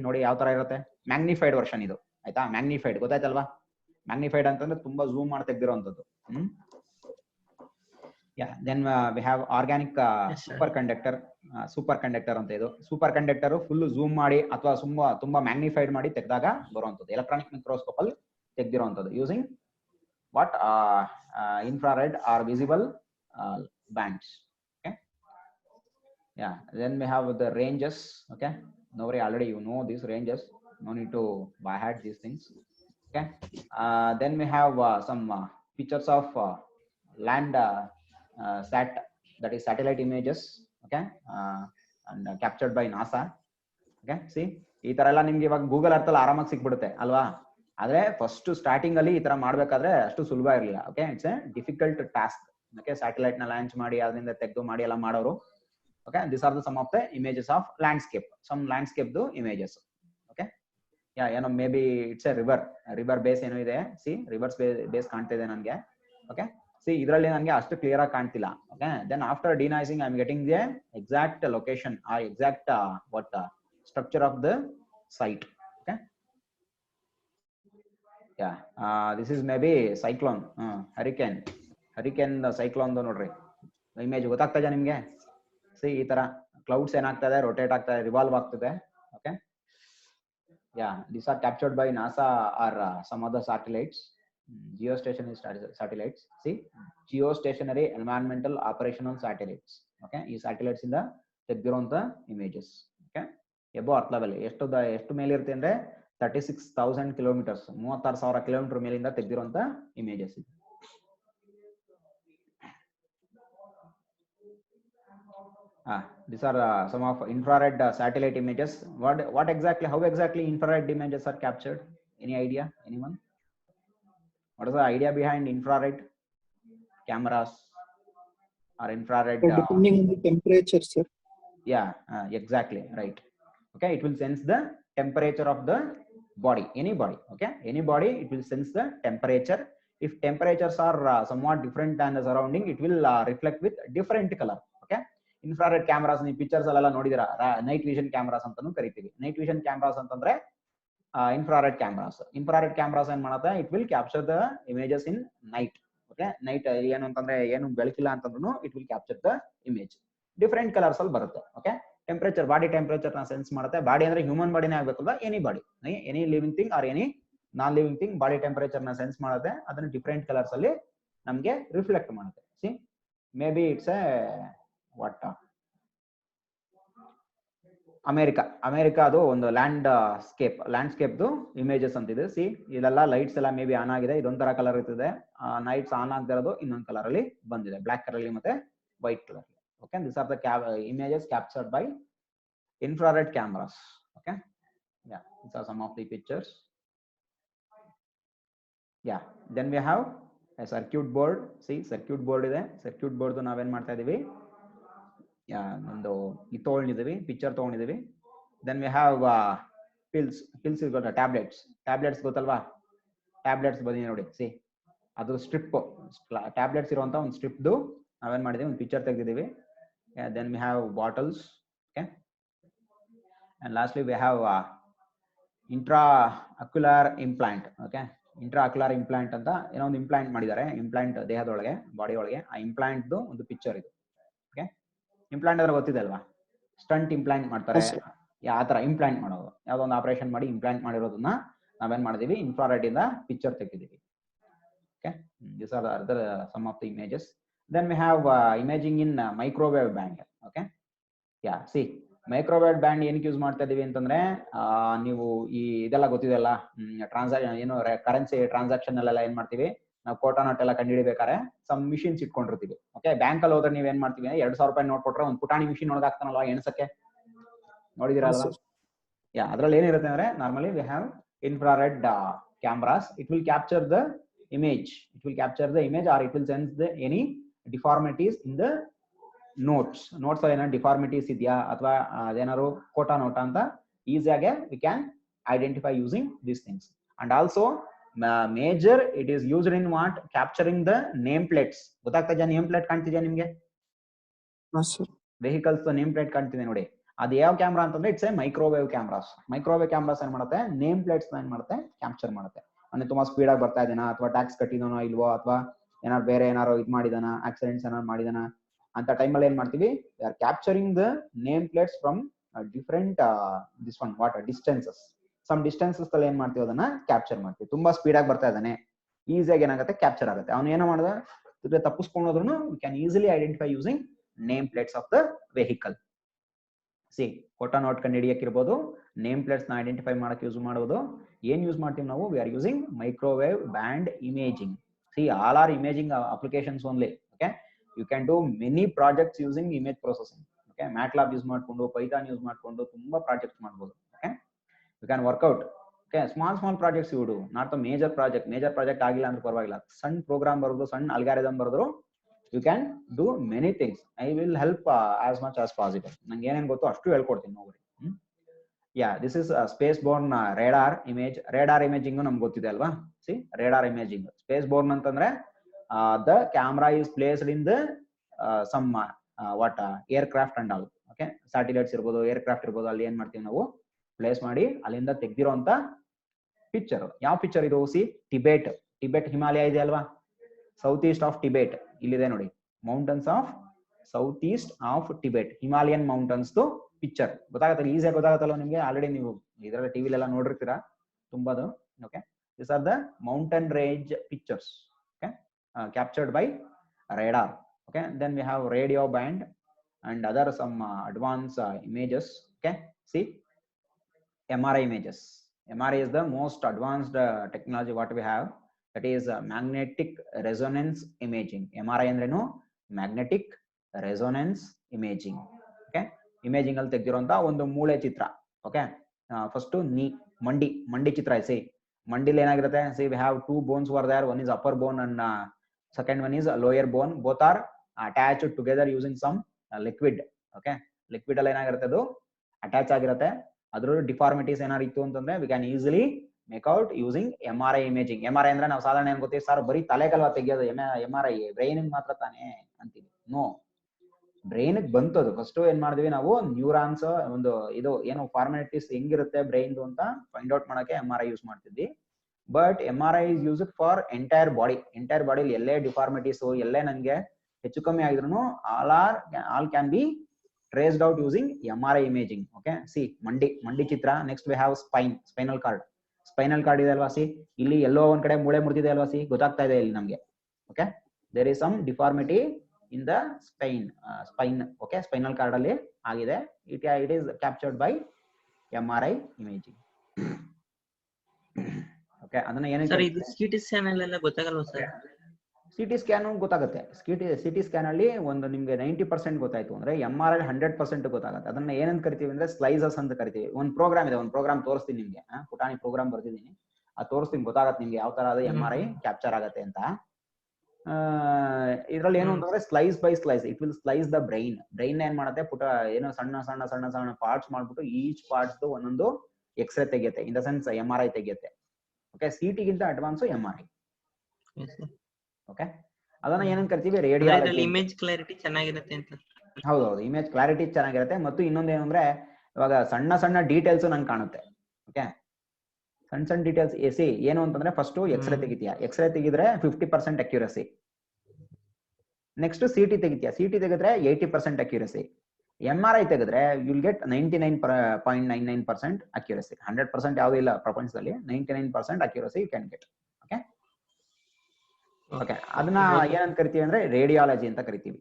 ನೋಡಿ ಯಾವ ತರ ಇರುತ್ತೆ. ಮ್ಯಾಗ್ನಿಫೈಡ್ ವರ್ಷನ್ ಇದು, ಆಯ್ತಾ? ಮ್ಯಾಗ್ನಿಫೈಡ್ ಗೊತ್ತಾಯ್ತಲ್ವಾ? ಮ್ಯಾಗ್ನಿಫೈಡ್ ಅಂತಂದ್ರೆ ತುಂಬಾ ಝೂಮ್ ಮಾಡಿ ತೆಗ್ದಿರೋಂಥದ್ದು. Then we have organic superconductor ಅಂತ ಇದು. ಸೂಪರ್ ಕಂಡಕ್ಟರ್ ಫುಲ್ ಝೂಮ್ ಮಾಡಿ ಅಥವಾ ತುಂಬಾ ಮ್ಯಾಗ್ನಿಫೈಡ್ ಮಾಡಿ ತೆಗೆದಾಗ ಬರುವಂಥದ್ದು, ಎಲೆಕ್ಟ್ರಾನಿಕ್ ಮೈಕ್ರೋಸ್ಕೋಪ್ ಅಲ್ಲಿ ತೆಗ್ದಿರೋಂಥದ್ದು using what infrared or visible bands. Yeah, then we have the ranges. Okay, nobody already you know these ranges, no need to by heart these things. Okay, then we have some pictures of land sat, that is satellite images. Okay, and captured by NASA. Okay, see ಈ ತರ ಎಲ್ಲ ನಿಮ್ಗೆ ಇವಾಗ Google ಅರ್ಥ ಆರಾಮಾಗಿ ಸಿಕ್ಬಿಡುತ್ತೆ ಅಲ್ವಾ. ಆದ್ರೆ ಫಸ್ಟ್ ಸ್ಟಾರ್ಟಿಂಗ್ ಅಲ್ಲಿ ಈ ತರ ಮಾಡ್ಬೇಕಾದ್ರೆ ಅಷ್ಟು ಸುಲಭ ಇರಲಿಲ್ಲ. Okay, it's A difficult task. Okay, satellite ನ ಲಾಂಚ್ ಮಾಡಿ ಅದರಿಂದ ತೆಗೆದು ಮಾಡಿ ಎಲ್ಲ ಮಾಡೋರು. Okay, these are the some of the images of landscape, some landscape do images. Okay, yeah, you know, maybe it's a river base ಏನು ಇದೆ. See, rivers base ಕಾಣ್ತಾ ಇದೆ ನನಗೆ. Okay, see ಇದರಲ್ಲಿ ನನಗೆ ಅಷ್ಟು ಕ್ಲಿಯರ್ ಆಗಿ ಕಾಣ್ತಿಲ್ಲ. Okay, then after denoising I am getting the exact location or exact what structure of the site. Okay, yeah, this is maybe cyclone, hurricane cyclone ನೋಡ್ರಿ image ಗೊತ್ತಾಗ್ತಾ ಇದೆ ನಿಮಗೆ. ಸಿ ಈ ತರ ಕ್ಲೌಡ್ಸ್ ಏನಾಗ್ತಾ ಇದೆ, ರೊಟೇಟ್ ಆಗ್ತಾ ಇದೆ, ರಿವಾಲ್ವ್ ಆಗ್ತಿದೆ. Okay, yeah, these are captured by NASA or some other satellites, geostationary satellites. See, geostationary environmental operational satellites. Okay, ಈ satellites ಇಂದ ತೆಗೆದಿರುವಂತ images. Okay, above earth level ಎಷ್ಟು ಮೇಲೆ ಇರುತ್ತೆ ಅಂದ್ರೆ 36,000 ಕಿಲೋಮೀಟರ್ಸ್, 36,000 ಕಿಲೋಮೀಟರ್ ಮೇಲಿಂದ ತೆಗೆದಿರುವಂತ ಇಮೇಜಸ್ ಇದು. These are some of infrared satellite images. What exactly, how exactly infrared images are captured? Any idea? Anyone? What is the idea behind infrared cameras or infrared? Depending on the temperature, sir. Yeah, exactly right. Okay, it will sense the temperature of the body, any body. Okay, any body, it will sense the temperature. If temperatures are somewhat different than the surrounding, it will reflect with different color. Okay, infrared cameras ನೀವು pictures ಅಲ್ಲೆಲ್ಲ ನೋಡಿದಿರಾ, night vision cameras ಅಂತಾನು ಕರಿತೀವಿ. Night vision cameras ಅಂತಂದ್ರೆ infrared cameras ಏನ್ ಮಾಡುತ್ತೆ, it will capture the images in night. Okay, night ಏನು ಅಂತಂದ್ರೆ ಏನು ಬೆಳಕಿಲ್ಲ ಅಂತಂದ್ರೂ it will capture the image. Different colours ಅಲ್ಲಿ ಬರುತ್ತೆ. ಓಕೆ, ಟೆಂಪರೇಚರ್, ಬಾಡಿ ಟೆಂಪರೇಚರ್ ನ ಸೆನ್ಸ್ ಮಾಡುತ್ತೆ. ಬಾಡಿ ಅಂದ್ರೆ ಹ್ಯೂಮನ್ ಬಾಡಿನೇ ಆಗ್ಬೇಕಲ್ವಾ, any body, any living thing or any non living thing body temperature ನ ಸೆನ್ಸ್ ಮಾಡುತ್ತೆ. ಅದನ್ನ ಡಿಫರೆಂಟ್ ಕಲರ್ಸ್ ಅಲ್ಲಿ ನಮ್ಗೆ ರಿಫ್ಲೆಕ್ಟ್ ಮಾಡುತ್ತೆ. C, may be it's A what America ಅದು ಒಂದು ಲ್ಯಾಂಡ್ಸ್ಕೇಪ್ದು ಇಮೇಜಸ್ ಅಂತಿದೆ. ಸಿ, ಇದೆಲ್ಲ ಲೈಟ್ಸ್ ಎಲ್ಲ ಮೇ ಬಿ ಆನ್ ಆಗಿದೆ, ಇದೊಂಥರ ಕಲರ್ ಇರ್ತದೆ. ನೈಟ್ಸ್ ಆನ್ ಆಗದಿರೋದು ಇನ್ನೊಂದು ಕಲರ್ ಅಲ್ಲಿ ಬಂದಿದೆ, ಬ್ಲಾಕ್ ಕಲರ್ ಅಲ್ಲಿ ಮತ್ತೆ white colour. Okay, this are the images captured by infrared cameras. Okay, yeah, these are some of the pictures. Yeah, then we have a circuit board. See, circuit board ಇದೆ. circuit board ನಾವೇನ್ ಮಾಡ್ತಾ ಇದೀವಿ, ಒಂದು ಇದು ತಗೊಂಡಿದ್ದೀವಿ, picture ತಗೊಂಡಿದ್ದೀವಿ. Then we have pills ಗೊತ್ತಾ, tablets ಗೊತ್ತಲ್ವಾ, ಟ್ಯಾಬ್ಲೆಟ್ಸ್ ಬಂದಿದೆ ನೋಡಿ. ಸಿ, ಅದು ಸ್ಟ್ರಿಪ್, ಟ್ಯಾಬ್ಲೆಟ್ಸ್ ಇರುವಂತ ಒಂದು ಸ್ಟ್ರಿಪ್ದು ನಾವೇನ್ ಮಾಡಿದೀವಿ, ಒಂದು ಪಿಕ್ಚರ್ ತೆಗೆದಿದ್ದೀವಿ. Then we have bottles. Okay, and lastly we have intraocular implant. Okay, intraocular implant ಅಂತ ಏನೋ ಒಂದು ಇಂಪ್ಲಾಂಟ್ ಮಾಡಿದ್ದಾರೆ, ಇಂಪ್ಲಾಂಟ್ ದೇಹದೊಳಗೆ, ಬಾಡಿ ಒಳಗೆ. ಆ ಇಂಪ್ಲಾಂಟ್ದು ಒಂದು ಪಿಕ್ಚರ್ ಇದು. ಓಕೆ, ಇಂಪ್ಲಾಂಟ್ ಅಂದ್ರೆ ಗೊತ್ತಿದೆ ಅಲ್ವಾ, ಸ್ಟಂಟ್ ಇಂಪ್ಲಾಂಟ್ ಮಾಡ್ತಾರೆ, ಆ ತರ ಇಂಪ್ಲಾಂಟ್ ಮಾಡೋದು. ಯಾವ್ದೋ ಒಂದು ಆಪರೇಷನ್ ಮಾಡಿ ಇಂಪ್ಲಾಂಟ್ ಮಾಡಿರೋದನ್ನ ನಾವೇನ್ ಮಾಡಿದೀವಿ, ಇನ್ಫ್ರಾರೆಡ್ ಇಂದ ಪಿಕ್ಚರ್ ತೆಗೆದಿದ್ದೀವಿ. Okay, these are the other some of the images. Then we have imaging in microwave band. Okay, yeah, see, microwave band ಏನಕ್ಕೆ ಯೂಸ್ ಮಾಡ್ತಾ ಇದೀವಿ ಅಂತಂದ್ರೆ, ನೀವು ಈ ಇದೆಲ್ಲ ಗೊತ್ತಿದೆಲ್ಲ, ಏನು ಕರೆನ್ಸಿ ಟ್ರಾನ್ಸಾಕ್ಷನ್ ಅಲ್ಲೆಲ್ಲ ಏನ್ ಮಾಡ್ತೀವಿ ನಾವು, ಕೋಟಾ ನೋಟ್ ಎಲ್ಲ ಕಂಡುಹಿಡಿಬೇಕಾದ್ರೆ ಸಮ್ ಮಿಷಿನ್ಸ್ ಇಟ್ಕೊಂಡಿರ್ತೀವಿ. ಓಕೆ, ಬ್ಯಾಂಕ್ ಅಲ್ಲಿ ಹೋದ್ರೆ ನೀವ್ ಏನ್ ಮಾಡ್ತೀವಿ, 2,000 ರೂಪಾಯಿ ನೋಟ್ ಕೊಟ್ರೆ ಒಂದು ಪುಟಾಣಿ ಮಿಷಿನ್ ಒಳಗೆ ಹಾಕ್ತಾನಲ್ವಾ ಎಣ್ಸಕ್ಕೆ, ನೋಡಿದಿರಲ್ವಾ? ಯಾ, ಅದ್ರಲ್ಲಿ ಏನಿರುತ್ತೆ ಅಂದ್ರೆ, normally we have infrared cameras. It will capture the image, or it will sense the any deformities in the notes ಅಲ್ಲಿ ಏನಾದ್ರು ಡಿಫಾರ್ಮಿಟೀಸ್ ಇದೆಯಾ, ಅಥವಾ ಅದೇನಾದ್ರು ಕೋಟಾ ನೋಟ ಅಂತ ಈಸಿಯಾಗಿ we can identify using these things. And also major it is used in what, capturing the name plates. ಗೊತ್ತಾಗ್ತಾ ಇದೆಯಾ? Name plate ಕಾಣ್ತಿದ್ಯಾ ನಿಮ್ಗೆ? ವೆಹಿಕಲ್ಸ್ ನೇಮ್ ಪ್ಲೇಟ್ ಕಾಣ್ತಿದೆ ನೋಡಿ. ಅದು ಯಾವ ಕ್ಯಾಮ್ರಾ ಅಂತಂದ್ರೆ ಇಟ್ಸ್ ಎ ಮೈಕ್ರೋವೇವ್ ಕ್ಯಾಮ್ರಾಸ್. ಏನ್ ಮಾಡುತ್ತೆ, ನೇಮ್ ಪ್ಲೇಟ್ಸ್ ಏನ್ ಮಾಡುತ್ತೆ, ಕ್ಯಾಪ್ಚರ್ ಮಾಡುತ್ತೆ. ಅಂದ್ರೆ ತುಂಬಾ ಸ್ಪೀಡ್ ಆಗಿ ಬರ್ತಾ ಇದ್ದಾನ, ಅಥವಾ ಟ್ಯಾಕ್ಸ್ ಕಟ್ಟಿದಾನೋ ಇಲ್ವೋ, ಅಥವಾ ಏನಾರು ಬೇರೆ ಏನಾರು ಇದು ಮಾಡಿದಾನ, ಆಕ್ಸಿಡೆಂಟ್ಸ್ ಏನಾರು ಮಾಡಿದಾನ ಅಂತ ಟೈಮಲ್ಲಿ ಏನ್ ಮಾಡ್ತೀವಿ, we are capturing the name plates from different this one what distances. Some distances ಅಲ್ಲಿ ಏನ್ ಮಾಡ್ತೀವಿ, ಅದನ್ನ ಕ್ಯಾಪ್ಚರ್ ಮಾಡ್ತೀವಿ. ತುಂಬಾ ಸ್ಪೀಡ್ ಆಗಿ ಬರ್ತಾ ಇದ್ದಾನೆ, ಈಸಿಯಾಗಿ ಏನಾಗುತ್ತೆ, ಕ್ಯಾಪ್ಚರ್ ಆಗುತ್ತೆ. ಅವ್ನು ಏನೋ ಮಾಡಿದ ತಪ್ಪಿಸ್ಕೊಂಡೋದ್ರು we can easily identify using name plates of the vehicle. See photo note ಕಂಡು ಹಿಡಿಯಕ್ಕಿರ್ಬೋದು, ನೇಮ್ ಪ್ಲೇಟ್ಸ್ ನ ಐಡೆಂಟಿಫೈ ಮಾಡಕ್ಕೆ ಯೂಸ್ ಮಾಡೋದು. ಏನ್ ಯೂಸ್ ಮಾಡ್ತೀವಿ ನಾವು? We are using microwave band imaging. See all are imaging applications only. Okay, you can do many projects using image processing. Okay, MATLAB use ಮಾಡ್ಕೊಂಡು, Python use ಮಾಡ್ಕೊಂಡು ತುಂಬಾ projects ಮಾಡ್ಬೋದು. Okay, you can work out. Okay, small projects ಇವು, not the major project ಆಗಿಲ್ಲ ಅಂದ್ರೆ ಪರವಾಗಿಲ್ಲ. ಸಣ್ಣ program ಬರೆದು, ಸಣ್ಣ ಅಲ್ಗಾರಿದಮ್ ಬರೆದ್ರು, you can do many things. I will help as much as possible. ನಂಗೆ ಏನೇನು ಗೊತ್ತು ಅಷ್ಟು ಹೇಳ್ಕೊಡ್ತೀನಿ ನೋಡಿ. Yeah, this is space borne radar image. Radar imaging ನಮ್ಗೆ ಗೊತ್ತಿದೆ ಅಲ್ವಾ? See radar imaging, space borne ಅಂತಂದ್ರೆ the camera is placed in the somewhat aircraft and all. Okay, satellites ಇರ್ಬೋದು, ಏರ್ಕ್ರಾಫ್ಟ್ ಇರ್ಬೋದು, ಅಲ್ಲಿ ಏನ್ ಮಾಡ್ತೀವಿ ನಾವು? ಪ್ಲೇಸ್ ಮಾಡಿ ಅಲ್ಲಿಂದ ತೆಗ್ದಿರೋಂತ ಪಿಕ್ಚರ್. ಯಾವ ಪಿಕ್ಚರ್ ಇದು? ಸಿ ಟಿಬೆಟ್ ಹಿಮಾಲಯ ಇದೆ ಅಲ್ವಾ? ಸೌತ್ ಈಸ್ಟ್ ಆಫ್ ಟಿಬೆಟ್ ಇಲ್ಲಿದೆ ನೋಡಿ. Mountains of south east of Tibet, Himalayan mountains picture. ಗೊತ್ತಾಗತ್ತಲ್ಲ, ಈಸಿಯಾಗಿ ಗೊತ್ತಾಗತ್ತಲ್ಲ ನಿಮ್ಗೆ. ಆಲ್ರೆಡಿ ನೀವು ಇದರಲ್ಲಿ ಟಿವಿಲೆಲ್ಲ ನೋಡಿರ್ತೀರಾ ತುಂಬಾದು. Okay, this are the mountain range pictures. Okay, captured by radar. Okay, then we have radio band and other some advanced images. Okay, see MRI images. MRI is the most advanced technology what we have. That is magnetic resonance imaging. MRI ಅಂದ್ರೇನು? magnetic resonance imaging. Okay, imaging ಅಲ್ಲಿ ತೆಗೆದಿರುವಂತ ಒಂದು ಮೂಳೆ ಚಿತ್ರ. Okay, first ಮಂಡಿ ಚಿತ್ರ. C ಮಂಡಿಲಿ ಏನಾಗಿರುತ್ತೆ? C we have two bones over there. One is upper bone and second one is lower bone. Both are attached together using some liquid. Okay, liquid ಅಲ್ಲಿ ಏನಾಗಿರುತ್ತೆ? ಅದು attach ಆಗಿರುತ್ತೆ. ಅದ್ರಲ್ಲೂ ಡಿಫಾರ್ಮಿಟೀಸ್ ಏನಾರು ಇತ್ತು ಅಂತಂದ್ರೆ V can easily make out using MRI imaging. MRI ಅಂದ್ರೆ ನಾವು ಸಾಧಾರಣ ಏನ್ ಗೊತ್ತೀವಿ ಸರ್? ಬರೀ ತಲೆಗಲ್ವಾ ತೆಗಿಯೋದು MRI, ಬ್ರೈನ್ ಮಾತ್ರ ತಾನೇ ಅಂತೀವಿ. ನೋ, ಬ್ರೈನ್ ಬಂತದು ಫಸ್ಟ್ ಏನ್ ಮಾಡಿದ್ವಿ ನಾವು? ನ್ಯೂರಾನ್ಸ್ ಒಂದು ಇದು ಏನು ಫಾರ್ಮಾಲಿಟೀಸ್ ಹೆಂಗಿರುತ್ತೆ ಬ್ರೈನ್ ಅಂತ ಫೈಂಡ್ ಔಟ್ ಮಾಡಕ್ಕೆ MRI ಯೂಸ್ ಮಾಡ್ತಿದ್ವಿ. But MRI is used for entire body. ಎಲ್ಲೇ ಡಿಫಾರ್ಮಿಟೀಸ್, ಎಲ್ಲೇ ನನ್ಗೆ ಹೆಚ್ಚು ಕಮ್ಮಿ ಆಗಿದ್ರು all can be traced out using MRI imaging. Okay, see ಮಂಡಿ ಚಿತ್ರ. Next we have spinal cord ಇದೆ ಅಲ್ವಾ? ಸಿ ಇಲ್ಲಿ ಎಲ್ಲೋ ಒಂದ್ ಕಡೆ ಮೂಳೆ ಮುರಿದಿದೆ ಅಲ್ವಾ? ಸಿ ಗೊತ್ತಾಗ್ತಾ ಇದೆ ಇಲ್ಲಿ ನಮ್ಗೆ. Okay, there is some deformity in the spine. Okay, spinal cord ಅಲ್ಲಿ ಆಗಿದೆ. It is captured by MRI imaging. Okay, ಅದನ್ನ ಏನಂತ ಸಿಟಿ ಸ್ಕ್ಯಾನ್ ಎಲ್ಲ ಗೊತ್ತಾಗಲ್ವಾ ಸರ್? ಸಿಟಿ ಸ್ಕ್ಯಾನ್ ಗೊತ್ತಾಗುತ್ತೆ. ಸಿಟಿ ಸ್ಕ್ಯಾನ್ ಅಲ್ಲಿ ಒಂದು ನಿಮ್ಗೆ 90% ಗೊತ್ತಾಯ್ತು ಅಂದ್ರೆ MRI 100% ಗೊತ್ತಾಗುತ್ತೆ. ಅದನ್ನ ಏನಂತ ಕರಿತೀವಿ ಅಂದ್ರೆ ಸ್ಲೈಸಸ್ ಅಂತ ಕರಿತೀವಿ. ಒಂದು ಪ್ರೋಗ್ರಾಮ್ ಇದೆ, ಒಂದು ಪ್ರೋಗ್ರಾಮ್ ತೋರಿಸ್ತೀನಿ ನಿಮ್ಗೆ. ಪುಟಾಣಿ ಪ್ರೋಗ್ರಾಮ್ ಬರ್ದಿದ್ದೀನಿ, ಅದು ತೋರಿಸ್ತೀನಿ, ಗೊತ್ತಾಗತ್ತೆ ನಿಮ್ಗೆ ಯಾವ ತರ ಅದು MRI ಕ್ಯಾಪ್ಚರ್ ಆಗತ್ತೆ ಅಂತ. ಇದ್ರಲ್ಲಿ ಏನು ಅಂತಂದ್ರೆ slice by slice it will slice the brain ಏನ್ ಮಾಡುತ್ತೆ? ಏನೋ ಸಣ್ಣ ಪಾರ್ಟ್ಸ್ ಮಾಡ್ಬಿಟ್ಟು ಈಚ್ ಪಾರ್ಟ್ಸ್ ಒಂದೊಂದು ಎಕ್ಸ್ರೇ ತೆಗೆಯುತ್ತೆ. ಇನ್ ದ ಸೆನ್ಸ್ MRI ತೆಗೆಯುತ್ತೆ. ಓಕೆ, ಸಿಟಿಗಿಂತ ಅಡ್ವಾನ್ಸ್ MRI. ಓಕೆ, ಅದನ್ನ ಏನಂತ ಕರಿತೀವಿ? ರೇಡಿಯಾಲಜಿ. ಇಮೇಜ್ ಕ್ಲಾರಿಟಿ ಚೆನ್ನಾಗಿರುತ್ತೆ ಅಂತ. ಹೌದೌದು, ಇಮೇಜ್ ಕ್ಲಾರಿಟಿ ಚೆನ್ನಾಗಿರುತ್ತೆ. ಮತ್ತು ಇನ್ನೊಂದು ಏನಂದ್ರೆ ಇವಾಗ ಸಣ್ಣ ಡೀಟೇಲ್ಸ್ ನಂಗೆ ಕಾಣುತ್ತೆ. ಓಕೆ, ಸಣ್ಣ ಡೀಟೇಲ್ಸ್ ಏನು ಅಂತಂದ್ರೆ ಫಸ್ಟ್ ಎಕ್ಸ್ರೇ ತೆಗಿತೀಯಾ, ಎಕ್ಸ್ರೇ ತೆಗಿದ್ರೆ 50% ಅಕ್ಯುರಸಿ. ನೆಕ್ಸ್ಟ್ ಸಿಟಿ ತೆಗಿತೀಯಾ, ಸಿಟಿ ತೆಗೆದ್ರೆ 80% ಅಕ್ಯುರಸಿ. MRI ತೆಗೆದ್ರೆ ಯುಲ್ ಗೆಟ್ 99.99% ಅಕ್ಯುರಸಿ. 100% ಯಾವುದೂ ಇಲ್ಲ ಪ್ರಪಂಚದಲ್ಲಿ. 99% accuracy you can get. Okay, ಅದನ್ನ ಏನಂತ ಕರಿತೀವಿ ಅಂದ್ರೆ ರೇಡಿಯಾಲಜಿ ಅಂತ ಕರಿತೀವಿ.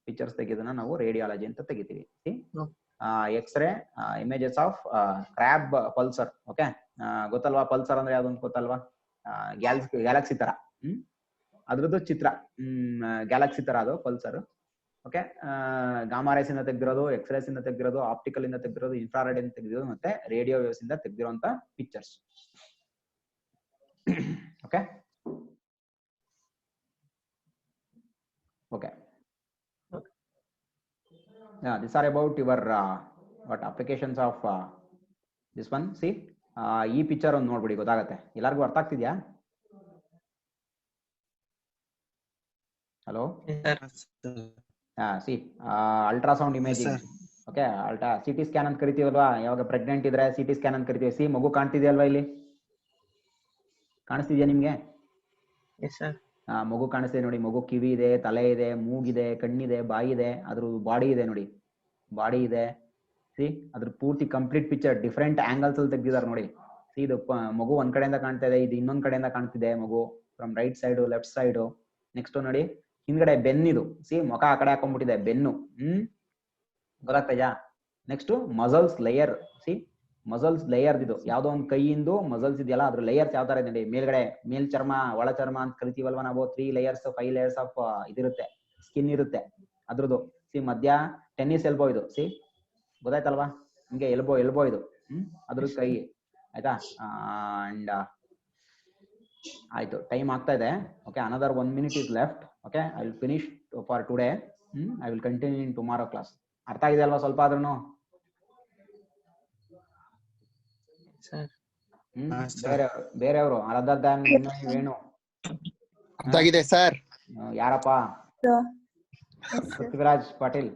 ಪಿಕ್ಚರ್ಸ್ ತೆಗೆಯೋದನ್ನ ನಾವು ರೇಡಿಯಾಲಜಿ ಅಂತ ತೆಗಿತೀವಿ. X-ray images of crab pulsar. Okay, ಗೊತ್ತಲ್ವಾ ಪಲ್ಸರ್ ಅಂದ್ರೆ ಯಾವ್ದು ಅಂತ ಗೊತ್ತಲ್ವಾ? ಗ್ಯಾಲಕ್ಸಿ ತರ. ಅದ್ರದ್ದು ಚಿತ್ರ ಗ್ಯಾಲಕ್ಸಿ ತರ ಅದು ಪಲ್ಸರ್. ಓಕೆ, ಗಾಮಾ ರೇಸ್ ಇಂದ ತೆಗ್ದಿರೋದು, ಎಕ್ಸ್ರೇಸ್ ಇಂದ ತೆಗ್ದಿರೋದು, ಆಪ್ಟಿಕಲ್ ಇಂದ ತೆಗ್ದಿರೋದು, ಇನ್ಫ್ರಾರೆಡ್ ಇಂದ ತೆಗ್ದಿರೋದು, ಮತ್ತೆ ರೇಡಿಯೋ ವೇವ್ಸ್ ಇಂದ ತೆಗ್ದಿರೋಂತ pictures. Okay, okay, yeah, these are about your what applications of this one. See ಈ ಪಿಕ್ಚರ್ ಒಂದು ನೋಡ್ಬಿಡಿ, ಗೊತ್ತಾಗತ್ತೆ. ಎಲ್ಲರಿಗೂ ಅರ್ಥ ಆಗ್ತಿದ್ಯಾ? Hello, C ultrasound imaging. Okay, CT scan ಅಂತ ಕರಿತೀವಲ್ವಾ? ಯಾವಾಗ ಪ್ರೆಗ್ನೆಂಟ್ ಇದ್ರೆ ಸಿಟಿ ಸ್ಕ್ಯಾನ್ ಅಂತ ಕರಿತೀವಿ. ಸಿ ಮಗು ಕಾಣ್ತಿದ್ಯಲ್ವಾ? ಇಲ್ಲಿ ಕಾಣಿಸ್ತಿದ್ಯಾ ನಿಮ್ಗೆ? ಮಗು ಕಾಣಿಸ್ತಿದೆ ನೋಡಿ. ಮಗು ಕಿವಿ ಇದೆ, ತಲೆ ಇದೆ, ಮೂಗಿದೆ, ಕಣ್ಣಿದೆ, ಬಾಯಿ ಇದೆ, ಅದ್ರ ಬಾಡಿ ಇದೆ ನೋಡಿ. ಬಾಡಿ ಇದೆ. ಸಿ ಅದ್ರ ಪೂರ್ತಿ ಕಂಪ್ಲೀಟ್ ಪಿಕ್ಚರ್ ಡಿಫ್ರೆಂಟ್ ಆಂಗಲ್ಸ್ ಅಲ್ಲಿ ತೆಗ್ದಿದ್ದಾರೆ ನೋಡಿ. ಸಿ ಇದು ಮಗು ಒಂದ್ ಕಡೆಯಿಂದ ಕಾಣ್ತಾ ಇದೆ, ಇದು ಇನ್ನೊಂದ್ ಕಡೆಯಿಂದ ಕಾಣ್ತಿದೆ ಮಗು. From right side, left side. Next ನೋಡಿ ಹಿಂದ್ಗಡೆ ಬೆನ್ನಿದು. ಸಿ ಮುಖ ಆ ಕಡೆ ಹಾಕೊಂಡ್ಬಿಟ್ಟಿದೆ, ಬೆನ್ನು. ಗೊತ್ತಾಗ್ತಾ ಇದೆಯಾ? Next muscles layer. C muscles layer ಇದು ಯಾವ್ದೋ ಒಂದು ಕೈಯಿಂದ ಮಸಲ್ಸ್ ಇದೆಯಲ್ಲ ಅದ್ರ ಲೇಯರ್ಸ್ ಯಾವ ತರ ಇದೆ ನೋಡಿ. ಮೇಲ್ಗಡೆ ಮೇಲ್ ಚರ್ಮ ಒಳ ಚರ್ಮ ಅಂತ ಕರಿತೀವಲ್ವಾ ನಾವು. 3 layers 5 layers ಆಫ್ ಇದಿರುತ್ತೆ, ಸ್ಕಿನ್ ಇರುತ್ತೆ ಅದ್ರದ್ದು. ಸಿ ಮಧ್ಯ ಟೆನ್ನಿಸ್ ಎಲ್ಬೋ ಇದು. ಸಿ ಗೊತ್ತಾಯ್ತಲ್ವಾ ನಿಮ್ಗೆ? ಎಲ್ಬೋ ಇದು ಅದ್ರದ್ದು ಕೈ ಆಯ್ತಾ. ಅಂಡ್ ಆಯ್ತು, ಟೈಮ್ ಆಗ್ತಾ ಇದೆ. Okay, another 1 minute is left. Okay, I will finish for today. I will continue in tomorrow class. ಅರ್ಥ ಆಗಿದೆ ಅಲ್ವಾ ಸ್ವಲ್ಪ ಆದ್ರೂ? ಸರ್ ಬೇರೆಯವರು ಅದರ್ ದ್ಯಾನ್ ವೇಣು ಅದಾಗಿದೆ ಸರ್. ಯಾರಪ್ಪ? Prithviraj Patil,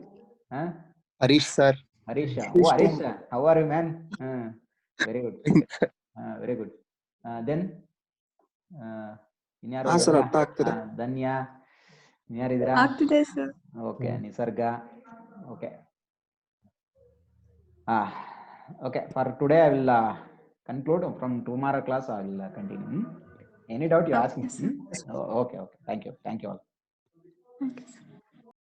Harish sir. Harish. Oh Harish, how are you man? Very good, very good. Then ಇನ್ಯಾರು? Sir ಅರ್ಥ ಆಗ್ತದೆ. ಧನ್ಯ, ಇನ್ಯಾರಿದ್ದೀರಾ? ಆಗ್ತಿದೆ sir. Okay, Nisarga. Okay, okay, for today I will conclude. From tomorrow class I will continue. Any doubt you ask me? Okay, thank you all. Thank you, sir.